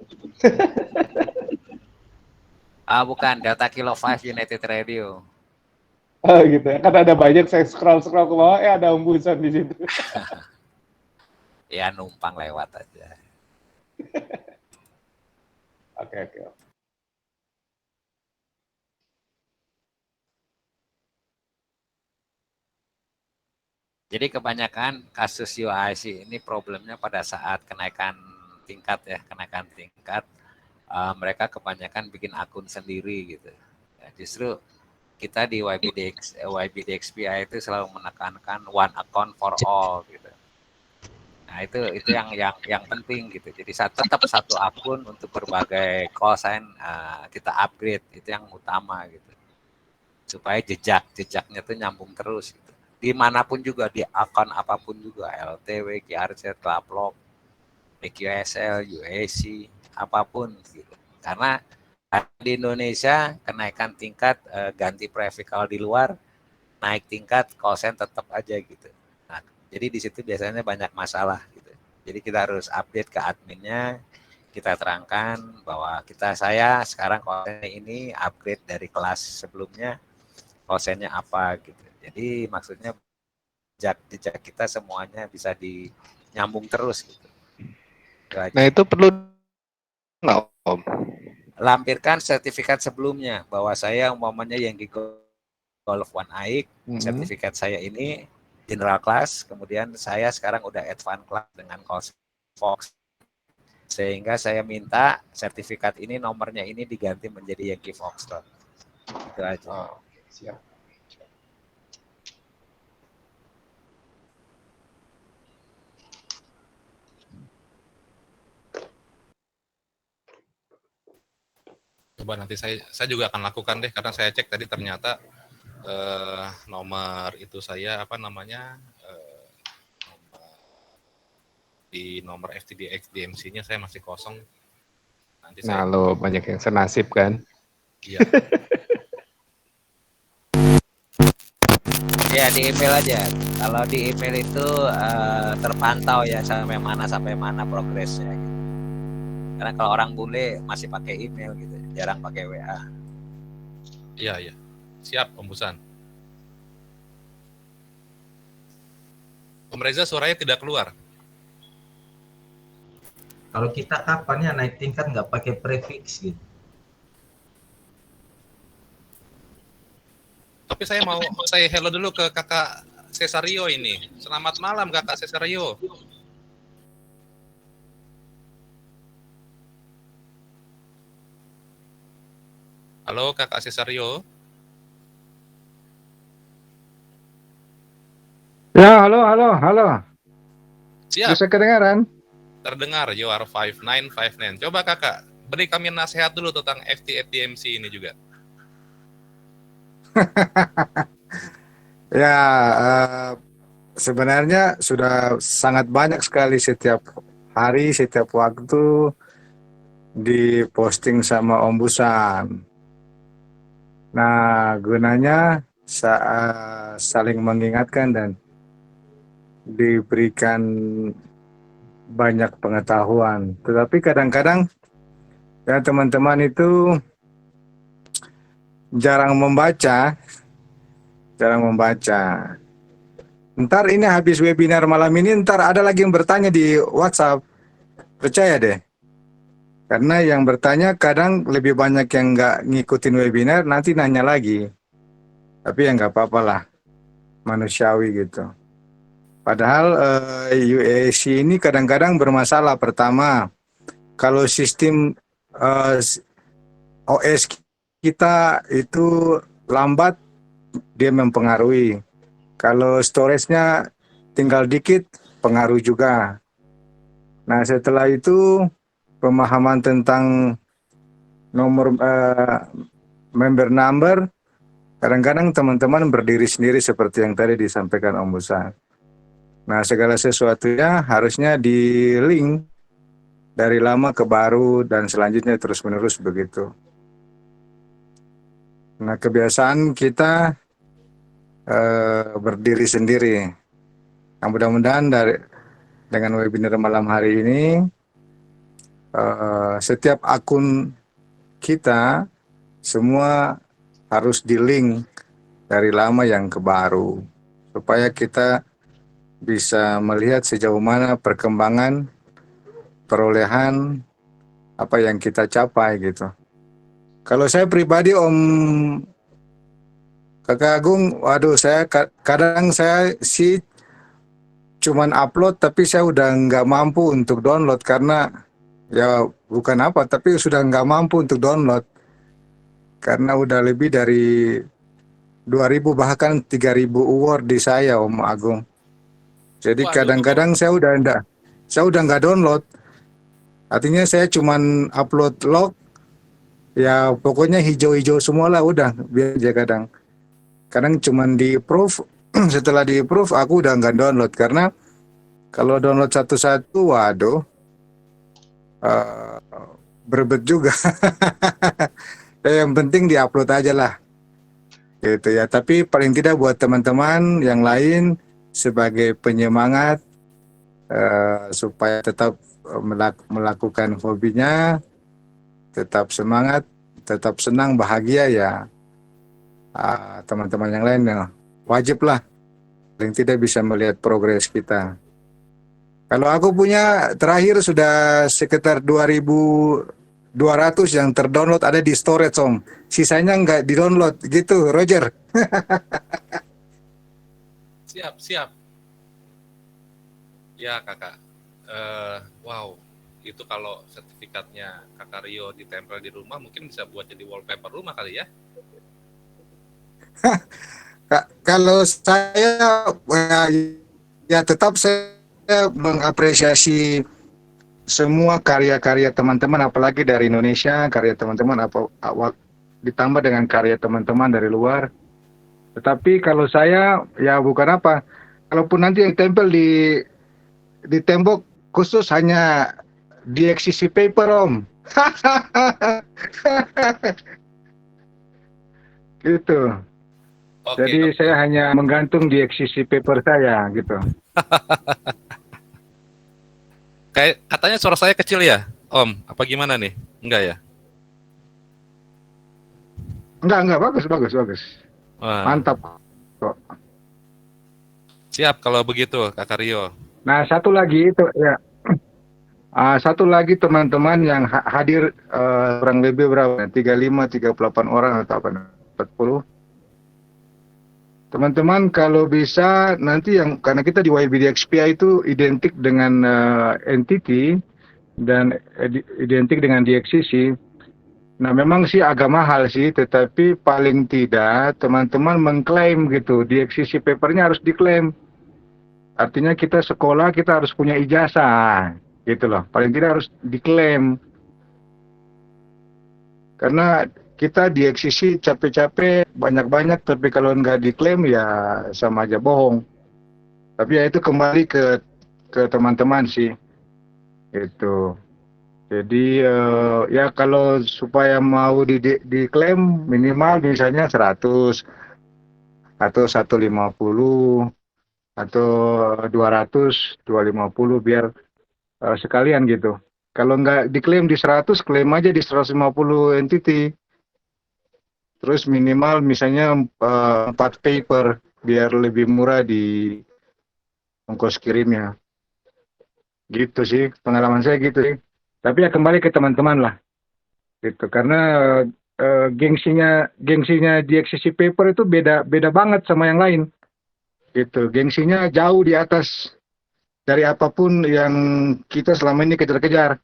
Bukan, Delta Kilo 5 United Radio. Oh gitu ya, kan ada banyak, saya scroll ke bawah, ada Om Busan di situ. Ya numpang lewat aja. Oke. Jadi kebanyakan kasus UIC ini problemnya pada saat kenaikan tingkat, mereka kebanyakan bikin akun sendiri gitu. Ya, justru kita di YBDXPI itu selalu menekankan one account for all gitu. Nah itu yang penting gitu. Jadi tetap satu akun untuk berbagai call sign kita upgrade, itu yang utama gitu. Supaya jejaknya tuh nyambung terus gitu. Dimanapun juga, di akun apapun juga, LTW, QRZ, Clublog, EQSL, UAC, apapun gitu. Karena di Indonesia kenaikan tingkat ganti private call di luar, naik tingkat call sign tetap aja gitu. Nah, jadi di situ biasanya banyak masalah gitu. Jadi kita harus update ke adminnya, kita terangkan bahwa saya sekarang call sign ini upgrade dari kelas sebelumnya, call sign-nya apa gitu. Jadi maksudnya jejak kita semuanya bisa nyambung terus gitu. Nah itu perlu nggak Om? Lampirkan sertifikat sebelumnya bahwa saya umpamanya yang di Golf One AIK, sertifikat saya ini general class, kemudian saya sekarang udah advance class dengan Fox, sehingga saya minta sertifikat ini nomornya ini diganti menjadi Yankee Foxtrot. Itu aja. Siap. Coba nanti saya juga akan lakukan deh, karena saya cek tadi ternyata nomor itu saya di nomor FTDX DMC-nya saya masih kosong. Nanti lo banyak yang senasib kan? Iya. Ya di email aja. Kalau di email itu terpantau ya sampai mana progresnya. Gitu. Karena kalau orang bule masih pakai email gitu, jarang pakai WA. Iya. Siap, Om Busan. Om Reza suaranya tidak keluar. Kalau kita kapan ya naik tingkat nggak pakai prefix gitu? Tapi saya mau say hello dulu ke Kakak Cesario ini. Selamat malam Kakak Cesario. Halo Kakak Cesario. Ya, halo. Siap. Bisa kedengaran? Terdengar, you are 5959. Coba Kakak, beri kami nasihat dulu tentang FTDMC ini juga. Ya, sebenarnya sudah sangat banyak sekali setiap hari, setiap waktu diposting sama Om Busan. Nah, gunanya saling mengingatkan dan diberikan banyak pengetahuan. Tetapi kadang-kadang ya teman-teman itu jarang membaca. Ntar ini habis webinar malam ini, ntar ada lagi yang bertanya di WhatsApp. Percaya deh. Karena yang bertanya kadang lebih banyak yang nggak ngikutin webinar, nanti nanya lagi. Tapi ya nggak apa-apa lah, manusiawi gitu. Padahal UAC ini kadang-kadang bermasalah. Pertama, kalau sistem OS kita itu lambat, dia mempengaruhi. Kalau storage-nya tinggal dikit, pengaruh juga. Nah, setelah itu pemahaman tentang nomor member number, kadang-kadang teman-teman berdiri sendiri seperti yang tadi disampaikan Om Busan. Nah, segala sesuatunya harusnya di-link dari lama ke baru dan selanjutnya terus-menerus begitu. Nah, kebiasaan kita berdiri sendiri. Nah, mudah-mudahan dengan webinar malam hari ini, setiap akun kita semua harus di-link dari lama yang ke baru, supaya kita bisa melihat sejauh mana perkembangan perolehan apa yang kita capai gitu. Kalau saya pribadi Om Kakak Agung, waduh saya kadang saya sih cuman upload tapi saya udah nggak mampu untuk download karena ya bukan apa tapi sudah nggak mampu untuk download karena udah lebih dari 2.000 bahkan 3.000 award di saya Om Agung. Jadi Waduh. kadang-kadang saya udah nggak download. Artinya saya cuman upload log, ya pokoknya hijau-hijau semua lah udah biar aja kadang. Kadang cuman di approve, setelah di approve aku udah nggak download karena kalau download satu-satu, waduh, berebet juga. Yang penting di-upload aja lah, gitu ya. Tapi paling tidak buat teman-teman yang lain sebagai penyemangat supaya tetap melakukan hobinya, tetap semangat, tetap senang, bahagia ya. Teman-teman yang lain ya, wajib lah, paling tidak bisa melihat progres kita. Kalau aku punya terakhir sudah sekitar 2.200 yang terdownload ada di storage Om. Sisanya nggak di-download gitu, Roger. Siap. Ya kakak, wow, itu kalau sertifikatnya kakak Rio ditempel di rumah mungkin bisa buat jadi wallpaper rumah kali ya? Kalau saya ya tetap saya mengapresiasi semua karya-karya teman-teman, apalagi dari Indonesia, karya teman-teman ditambah dengan karya teman-teman dari luar. Tetapi kalau saya ya bukan apa, kalaupun nanti yang tempel di tembok khusus hanya DXCC paper Om. Gitu. Oke, Jadi saya hanya menggantung DXCC paper saya gitu. Kayak katanya suara saya kecil ya, Om? Apa gimana nih? Enggak ya? Enggak, bagus. Wah. Mantap kok. Siap kalau begitu, Kakak Rio. Nah, satu lagi itu ya. Satu lagi teman-teman yang hadir kurang lebih berapa? 35, 38 orang atau apa? 40. Teman-teman kalau bisa nanti karena kita di YBDXPI itu identik dengan entity dan identik dengan DXCC. Nah memang sih agak mahal sih, tetapi paling tidak teman-teman mengklaim gitu, DXCC papernya harus diklaim. Artinya kita sekolah kita harus punya ijazah gitu loh, paling tidak harus diklaim. Karena kita di XCC capek-capek banyak-banyak tapi kalau nggak diklaim ya sama aja bohong. Tapi ya itu kembali ke teman-teman sih itu. Jadi ya kalau supaya mau diklaim minimal misalnya 100 atau 150 atau 200, 250 biar sekalian gitu. Kalau nggak diklaim di 100, klaim aja di 150 entity. Terus minimal misalnya 4 paper biar lebih murah di ongkos kirimnya. Gitu sih, pengalaman saya gitu sih. Tapi ya kembali ke teman-teman lah. Gitu. Karena gengsinya DXCC paper itu beda banget sama yang lain. Gitu. Gengsinya jauh di atas dari apapun yang kita selama ini kejar-kejar.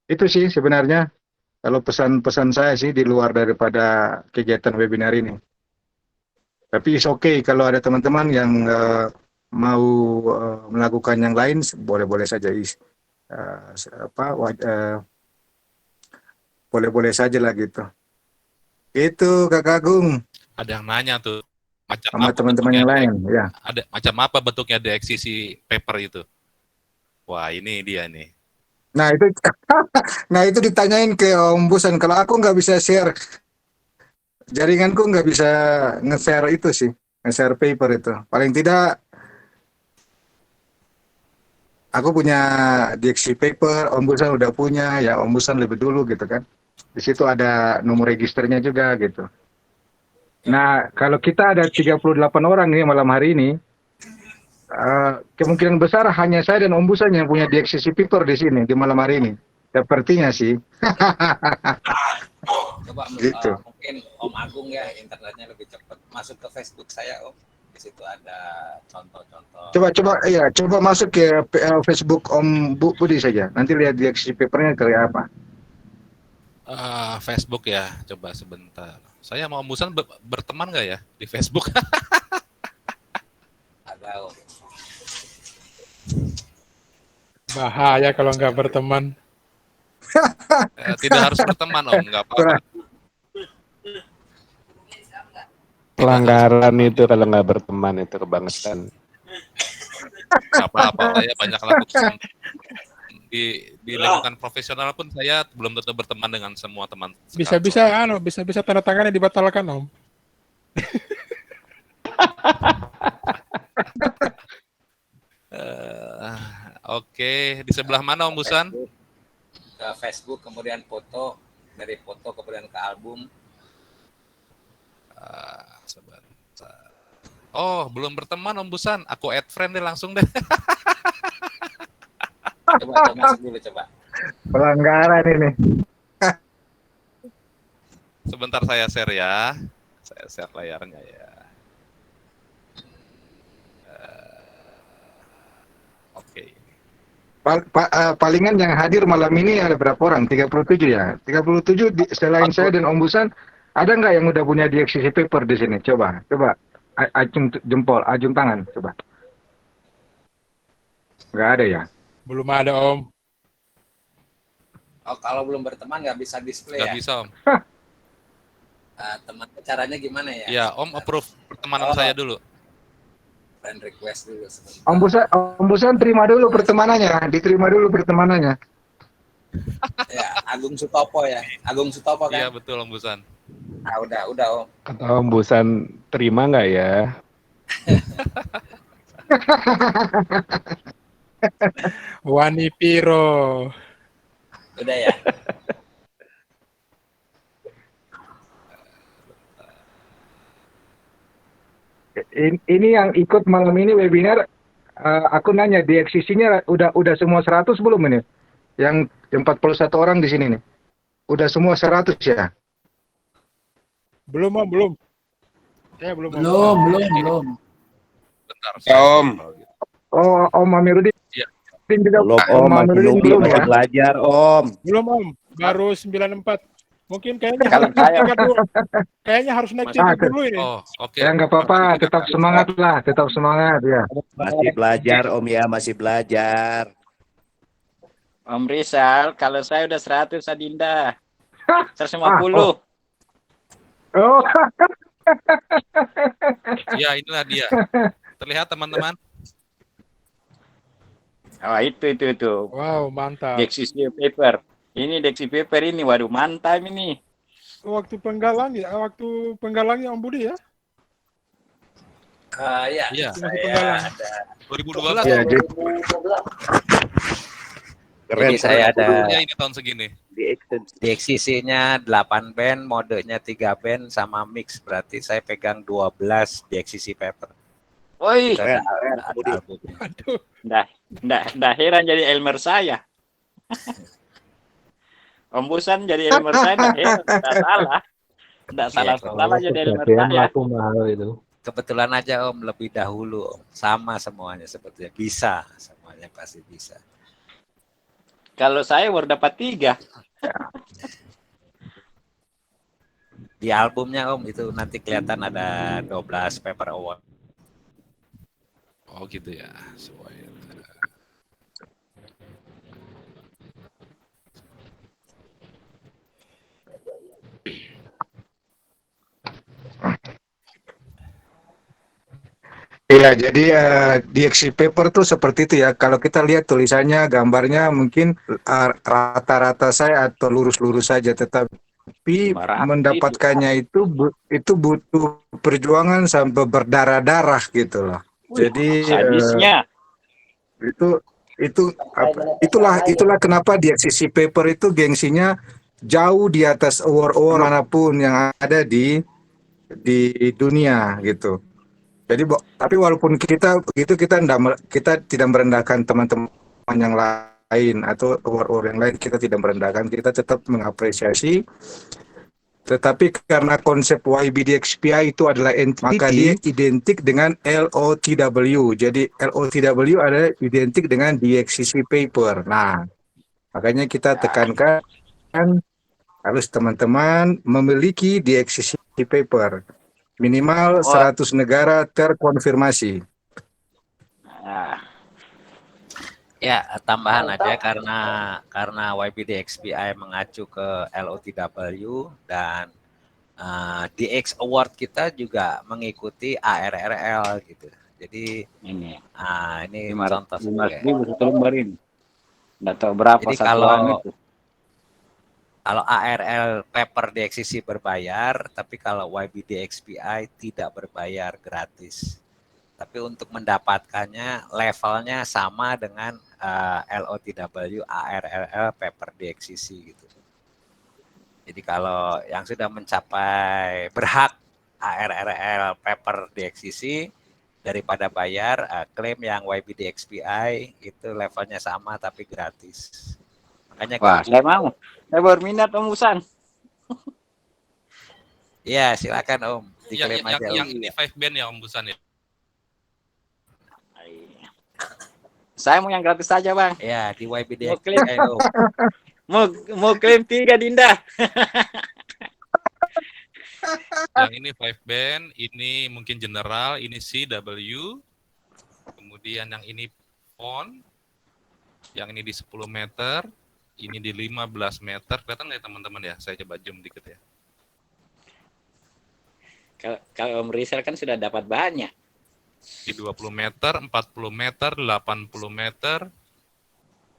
Itu sih sebenarnya. Kalau pesan-pesan saya sih di luar daripada kegiatan webinar ini. Tapi it's okay kalau ada teman-teman yang mau melakukan yang lain, boleh-boleh saja. Boleh-boleh saja lah gitu. Itu Kak Agung. Ada yang nanya tuh. Macam sama apa teman-teman yang lain, ya. Ada macam apa bentuknya DXCC paper itu? Wah ini dia nih. Nah itu ditanyain ke Om Busan. Kalau aku nggak bisa share, jaringanku nggak bisa nge-share itu sih, nge-share paper itu. Paling tidak aku punya DXC paper, Om Busan udah punya, ya Om Busan lebih dulu gitu kan. Di situ ada nomor registernya juga gitu. Nah kalau kita ada 38 orang nih malam hari ini, kemungkinan besar hanya saya dan Om Busan yang punya DXCC paper di sini di malam hari ini. Sepertinya sih. Coba Gitu. mungkin Om Agung ya internetnya lebih cepat. Masuk ke Facebook saya Om. Di situ ada contoh-contoh. Coba masuk ke Facebook Om Budi saja. Nanti lihat DXC papernya kayak apa. Facebook ya, coba sebentar. Saya mau Om Busan berteman nggak ya di Facebook? Ada Om. Bahaya kalau nggak berteman. Tidak harus berteman Om, nggak apa-apa. Pelanggaran itu kalau nggak berteman itu kebangetan. Nggak apa-apa, saya banyak lakukan di lingkungan profesional pun saya belum tentu berteman dengan semua teman. Bisa tanda tangannya dibatalkan Om. Oke, di sebelah mana Om Busan? Ke Facebook, kemudian foto, dari foto kemudian ke album. Sebentar. Oh, belum berteman Om Busan. Aku add friend deh langsung deh. Coba masuk dulu coba. Pelanggaran ini. Sebentar saya share ya. Saya share layarnya ya. Oke. Palingan yang hadir malam ini ada berapa orang? 37 ya. 37 selain saya dan Om Busan, ada nggak yang udah punya DXC paper di sini? Coba. Acung jempol, ajung tangan, coba. Nggak ada ya? Belum ada Om. Oh, kalau belum berteman nggak bisa display Nggak ya? bisa Om. Teman caranya gimana ya? Ya, Om approve pertemanan saya dulu. Friend request dulu sebentar. Om Busan terima dulu pertemanannya, diterima dulu pertemanannya. Ya, Agung Sutopo ya. Agung Sutopo kan? Iya betul Om Busan. Ah, udah Om. Kata Om Busan terima nggak ya? Wani Piro. Udah ya. Ini yang ikut malam ini webinar, aku nanya DXCC-nya udah semua 100 belum ini? Yang 41 orang di sini nih. Udah semua 100 ya? Belum Om, belum. Ya belum. Belum. Bentar. Ya, Om. Oh, Om Amiruddin. Iya. Belum Om, masih nunggu, belum masih ya? belajar Om. Belum Om, baru 94. Mungkin kayaknya Kalau harus saya- tingkat dulu. Kayaknya harus naik tingkat dulu ini. Oh, oke. Ya nggak apa-apa, tetap semangat lah, tetap semangat ya. Masih belajar Om ya, masih belajar. Om Rizal, kalau saya udah 100 Adinda. 150. Oh, Ya, inilah dia. Terlihat teman-teman. Oh, itu. Wow, mantap. DXC paper. Ini DXC paper ini, waduh mantap ini. Waktu penggalangnya Om Budi ya? Ya, Iya. Masih saya penggalang. ada. 2012 ya, Om. jadi Keren, Jadi saya ada Ya, ini tahun segini. di extension. DXCC-nya 8 band, modenya 3 band sama mix. Berarti saya pegang 12 DXCC paper. Woi, Itu Keren, ada- keren, ada Budi. albumnya. Aduh, nggak heran jadi Elmer saya. Om Busan jadi Elmer saya, nggak heran, nggak salah. Nggak salah jadi Elmer Kejadian saya. laku mahal itu. Kebetulan aja Om lebih dahulu Om. Sama semuanya sebetulnya. Bisa, semuanya pasti bisa. Kalau saya baru dapat 3. Di albumnya Om itu nanti kelihatan ada 12 paper award. Oh, gitu ya. Sesuai. Iya, jadi DXC paper tuh seperti itu ya. Kalau kita lihat tulisannya, gambarnya mungkin rata-rata saya atau lurus-lurus saja, tetapi Merapi mendapatkannya itu butuh perjuangan sampai berdarah-darah gitu loh. Jadi Sadisnya. itulah kenapa DXC paper itu gengsinya jauh di atas award-award manapun yang ada di dunia gitu. Jadi tapi walaupun kita begitu kita tidak merendahkan teman-teman yang lain atau award-award yang lain, kita tidak merendahkan, kita tetap mengapresiasi. Tetapi karena konsep YBDXPI itu adalah entity, maka dia identik dengan LOTW. Jadi LOTW adalah identik dengan DXCC paper. Nah, makanya kita tekankan harus teman-teman memiliki DXCC paper. Minimal 100 negara terkonfirmasi. Ya, tambahan aja karena YBDXPI mengacu ke LOTW dan DX Award kita juga mengikuti ARRL gitu. Jadi ini contoh 500.000 lembar ini. Nggak tahu berapa. Jadi kalau ARL paper DXCC berbayar, tapi kalau YBDXPI tidak berbayar, gratis. Tapi untuk mendapatkannya levelnya sama dengan LOTW ARRL paper DXCC gitu. Jadi kalau yang sudah mencapai berhak ARRL paper DXCC daripada bayar, klaim yang YBDXPI itu levelnya sama tapi gratis. Makanya saya mau. Saya berminat Om Busan. Iya, silakan Om. Diklaim aja Om. Yang ini 5 band ya Om Busan ya. Saya mau yang gratis saja, Bang. Ya, di YBD. Mau klaim 3 Dinda. Yang ini 5 band, ini mungkin general, ini CW. Kemudian yang ini pon. Yang ini di 10 meter, ini di 15 meter. Kelihatan nggak ya teman-teman ya? Saya coba zoom dikit ya. Kalau Om Rizal kan sudah dapat banyak. Di 20 meter, 40 meter, 80 meter,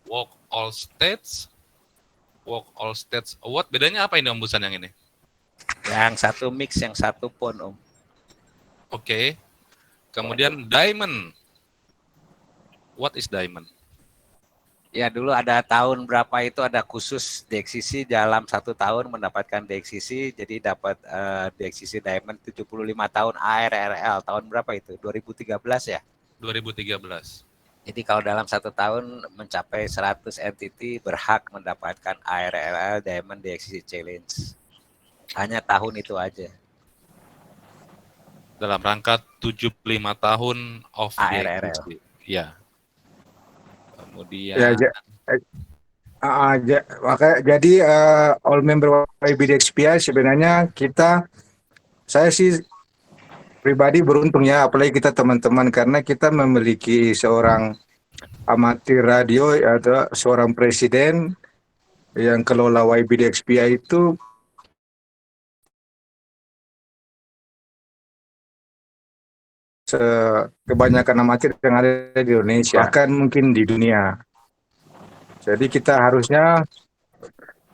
Walk All States Award. Bedanya apa ini Om Busan yang ini? Yang satu mix, yang satu pon Om. Oke. Kemudian Diamond. What is Diamond? Ya dulu ada tahun berapa itu ada khusus DXCC dalam 1 tahun mendapatkan DXCC, jadi dapat DXCC Diamond 75 tahun ARRL. Tahun berapa itu? 2013 ya? 2013. Jadi kalau dalam 1 tahun mencapai 100 entity berhak mendapatkan ARRL Diamond DXCC Challenge. Hanya tahun itu aja. Dalam rangka 75 tahun of ARRL. Ya. Kemudian jadi all member YBDXPI sebenarnya saya sih pribadi beruntung ya, apalagi kita teman-teman, karena kita memiliki seorang amatir radio atau seorang presiden yang kelola YBDXPI itu kebanyakan amatir yang ada di Indonesia, bahkan mungkin di dunia. Jadi kita harusnya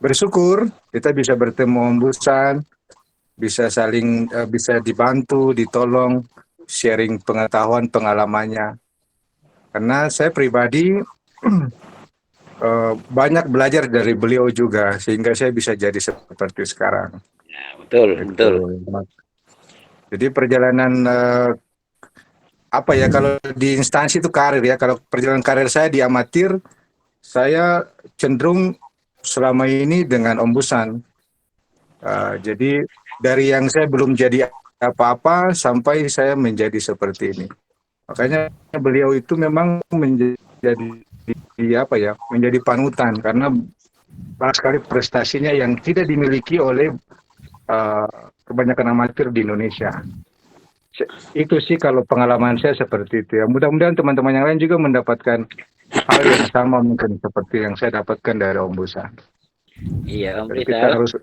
bersyukur kita bisa bertemu Om Busan, bisa saling bisa dibantu, ditolong, sharing pengetahuan, pengalamannya. Karena saya pribadi banyak belajar dari beliau juga, sehingga saya bisa jadi seperti sekarang. Ya, betul. Jadi perjalanan kalau di instansi itu karir ya, kalau perjalanan karir saya di amatir, saya cenderung selama ini dengan Om Busan. Jadi dari yang saya belum jadi apa-apa sampai saya menjadi seperti ini. Makanya beliau itu memang menjadi panutan, karena banyak sekali prestasinya yang tidak dimiliki oleh kebanyakan amatir di Indonesia. Itu sih kalau pengalaman saya seperti itu ya. Mudah-mudahan teman-teman yang lain juga mendapatkan hal yang sama mungkin seperti yang saya dapatkan dari Om Busan. Iya Om Rizal. Kita harus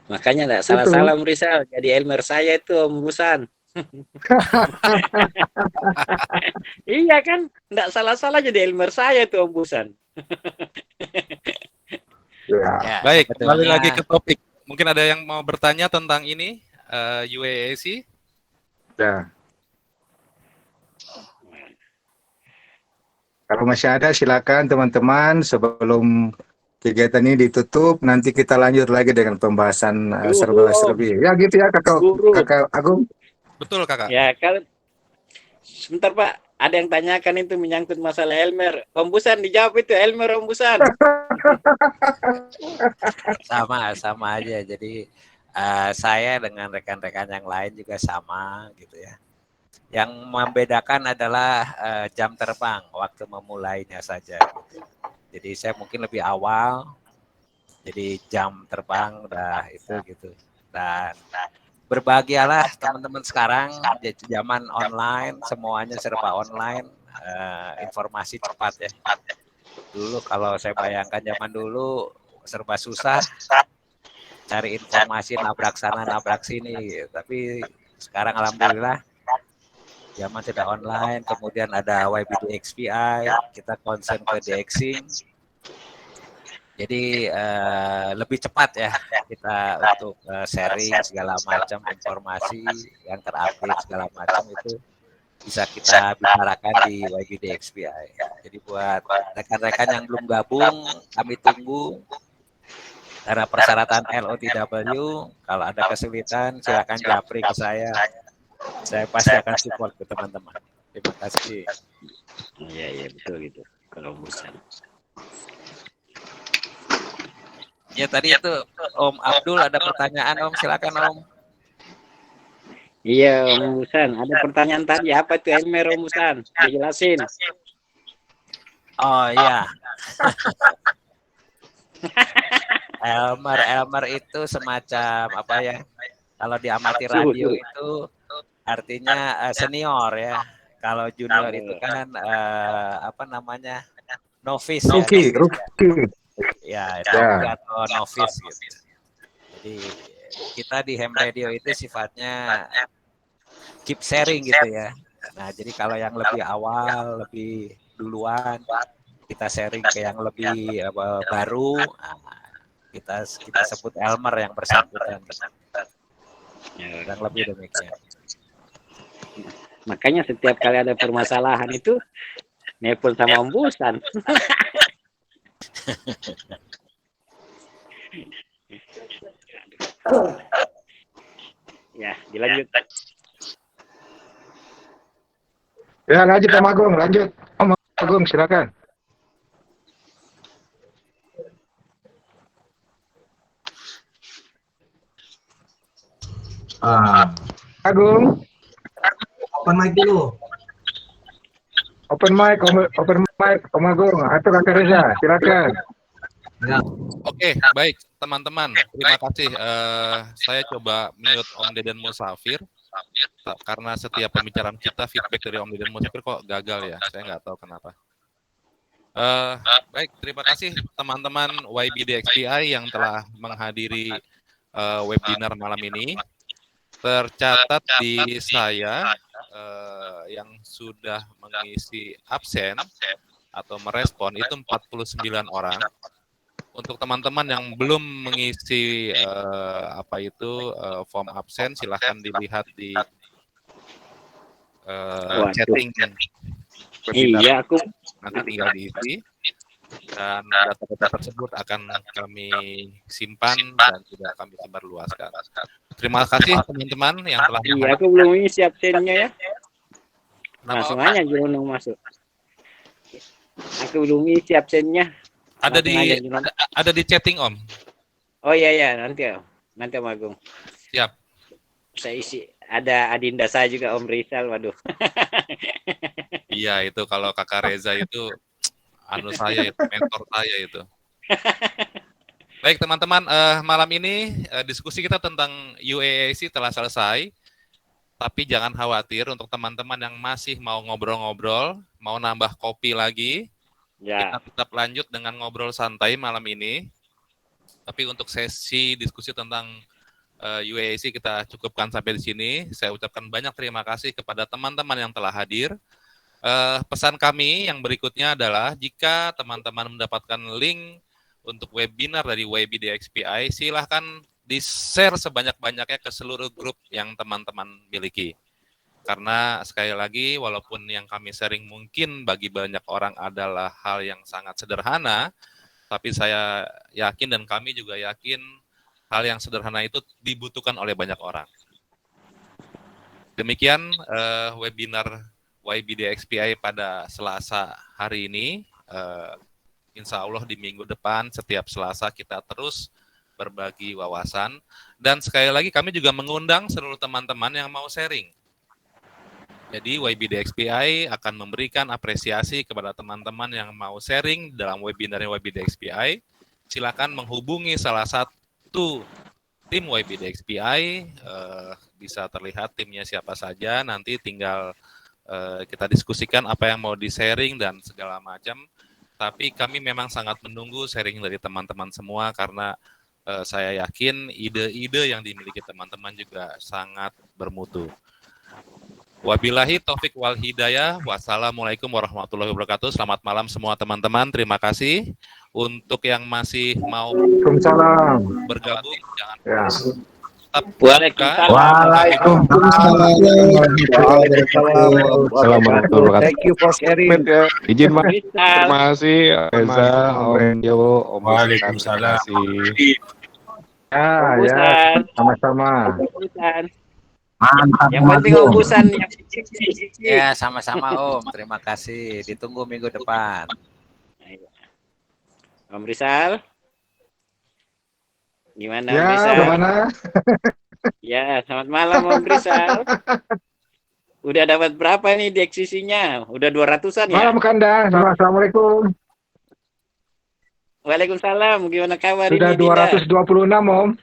makanya enggak salah-salah Om Rizal. Jadi Elmer saya itu Om Busan. Iya kan? Enggak salah-salah jadi Elmer saya itu Om Busan. Ya. Baik, kembali lagi ke topik. Mungkin ada yang mau bertanya tentang ini? UAAC? Ya. Kalau masih ada silakan teman-teman, sebelum kegiatan ini ditutup, nanti kita lanjut lagi dengan pembahasan serba-serbi. Ya gitu ya Kakak Agung. Betul Kakak. Ya kalau sebentar Pak, Ada yang tanyakan itu menyangkut masalah Elmer. Om Busan dijawab itu Elmer Om Busan. Sama aja. Jadi saya dengan rekan-rekan yang lain juga sama gitu ya. Yang membedakan adalah jam terbang, waktu memulainya saja. Gitu. Jadi saya mungkin lebih awal. Jadi jam terbang udah itu gitu. Dan berbahagialah teman-teman sekarang di zaman online, semuanya serba online, informasi cepat ya. Dulu kalau saya bayangkan zaman dulu serba susah, cari informasi nabrak sana nabrak sini, gitu. Tapi sekarang alhamdulillah zaman sudah online, kemudian ada YBD XPI, kita concern ke DXing. Jadi lebih cepat ya kita untuk sharing segala macam informasi yang terupdate segala macam itu bisa kita bicarakan di YBD XPI. Jadi buat rekan-rekan yang belum gabung, kami tunggu karena persyaratan LOTW. Kalau ada kesulitan silakan japri ke saya. Saya pasti akan support ke teman-teman. Terima kasih. Iya betul gitu. Kalau Busan. Ya tadi itu Om Abdul ada pertanyaan Om, silakan Om. Iya Om Busan, ada pertanyaan tadi apa itu Elmer Om Busan? Dijelasin. Oh iya. Elmer itu semacam apa ya? Kalau di amatir radio itu artinya senior ya. Kalau junior itu kan apa namanya? Novice ya. Rookie. Ya, rookie atau novice gitu. Jadi kita di Ham Radio itu sifatnya keep sharing gitu ya. Nah, jadi kalau yang lebih awal, lebih duluan, kita sharing ke yang lebih baru, kita sebut Elmer yang bersangkutan. Dan lebih demikian. Makanya setiap kali ada permasalahan itu nelpon sama Om Busan. Ya, dilanjut. Ya, lanjut Om Agung, lanjut. Om Agung, silakan. Agung. Open mic dulu. Open mic, Om Agung, atau Kakak Reza, silakan. Oke, baik teman-teman, terima kasih. Saya coba mute Om Deden Musafir karena setiap pembicaraan kita feedback dari Om Deden Musafir kok gagal ya, saya nggak tahu kenapa. Baik, terima kasih teman-teman YBD XPI yang telah menghadiri webinar malam ini. Tercatat di saya yang sudah mengisi absen atau merespon itu 49 orang. Untuk teman-teman yang belum mengisi form absen, silahkan dilihat di chatting. Iya, aku nanti tinggal diisi dan data-data tersebut akan kami simpan dan juga kami sebarluaskan. Terima kasih teman-teman yang telah. Iya, aku belum isi absennya ya. Langsung aja Junung masuk. Aku belum isi absennya. Ada di chatting Om. Oh iya nanti Om Agung. Siap. Saya isi. Ada Adinda saya juga Om Rizal, waduh. Iya itu kalau Kakak Reza itu saya itu mentor saya itu. Baik teman-teman, malam ini diskusi kita tentang UAAC telah selesai. Tapi jangan khawatir untuk teman-teman yang masih mau ngobrol-ngobrol, mau nambah kopi lagi. Ya. Kita tetap lanjut dengan ngobrol santai malam ini. Tapi untuk sesi diskusi tentang UAAC kita cukupkan sampai di sini. Saya ucapkan banyak terima kasih kepada teman-teman yang telah hadir. Pesan kami yang berikutnya adalah jika teman-teman mendapatkan link untuk webinar dari YBD XPI, silahkan di-share sebanyak-banyaknya ke seluruh grup yang teman-teman miliki. Karena sekali lagi, walaupun yang kami sharing mungkin bagi banyak orang adalah hal yang sangat sederhana, tapi saya yakin dan kami juga yakin hal yang sederhana itu dibutuhkan oleh banyak orang. Demikian webinar YBDXPI pada Selasa hari ini. Insya Allah di minggu depan setiap Selasa kita terus berbagi wawasan. Dan sekali lagi kami juga mengundang seluruh teman-teman yang mau sharing. Jadi YBDXPI akan memberikan apresiasi kepada teman-teman yang mau sharing dalam webinar YBDXPI. Silakan menghubungi salah satu tim YBDXPI, bisa terlihat timnya siapa saja, nanti tinggal kita diskusikan apa yang mau di-sharing dan segala macam. Tapi kami memang sangat menunggu sharing dari teman-teman semua karena saya yakin ide-ide yang dimiliki teman-teman juga sangat bermutu. Wabillahi taufik wal hidayah. Wassalamualaikum warahmatullahi wabarakatuh. Selamat malam semua teman-teman. Terima kasih. Untuk yang masih mau bergabung, jangan tetap Waalaikumsalam. Thank you for sharing. Izin Mas. Terima kasih Reza, Om Jowo, Om. Waalaikumsalam. Ya, sama-sama. Yang penting Ombusan yang Ya, sama-sama Om. Terima kasih. Ditunggu minggu depan. Om Rizal. Gimana Om Ya, Rizal? bagaimana? Ya, selamat malam Om Rizal. Udah dapat berapa nih di eksisinya? Udah 200-an ya? Malam Kanda, assalamualaikum. Waalaikumsalam. Gimana kabar Sudah ini Dinda? 226 Om.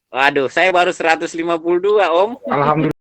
Waduh, saya baru 152 Om. Alhamdulillah.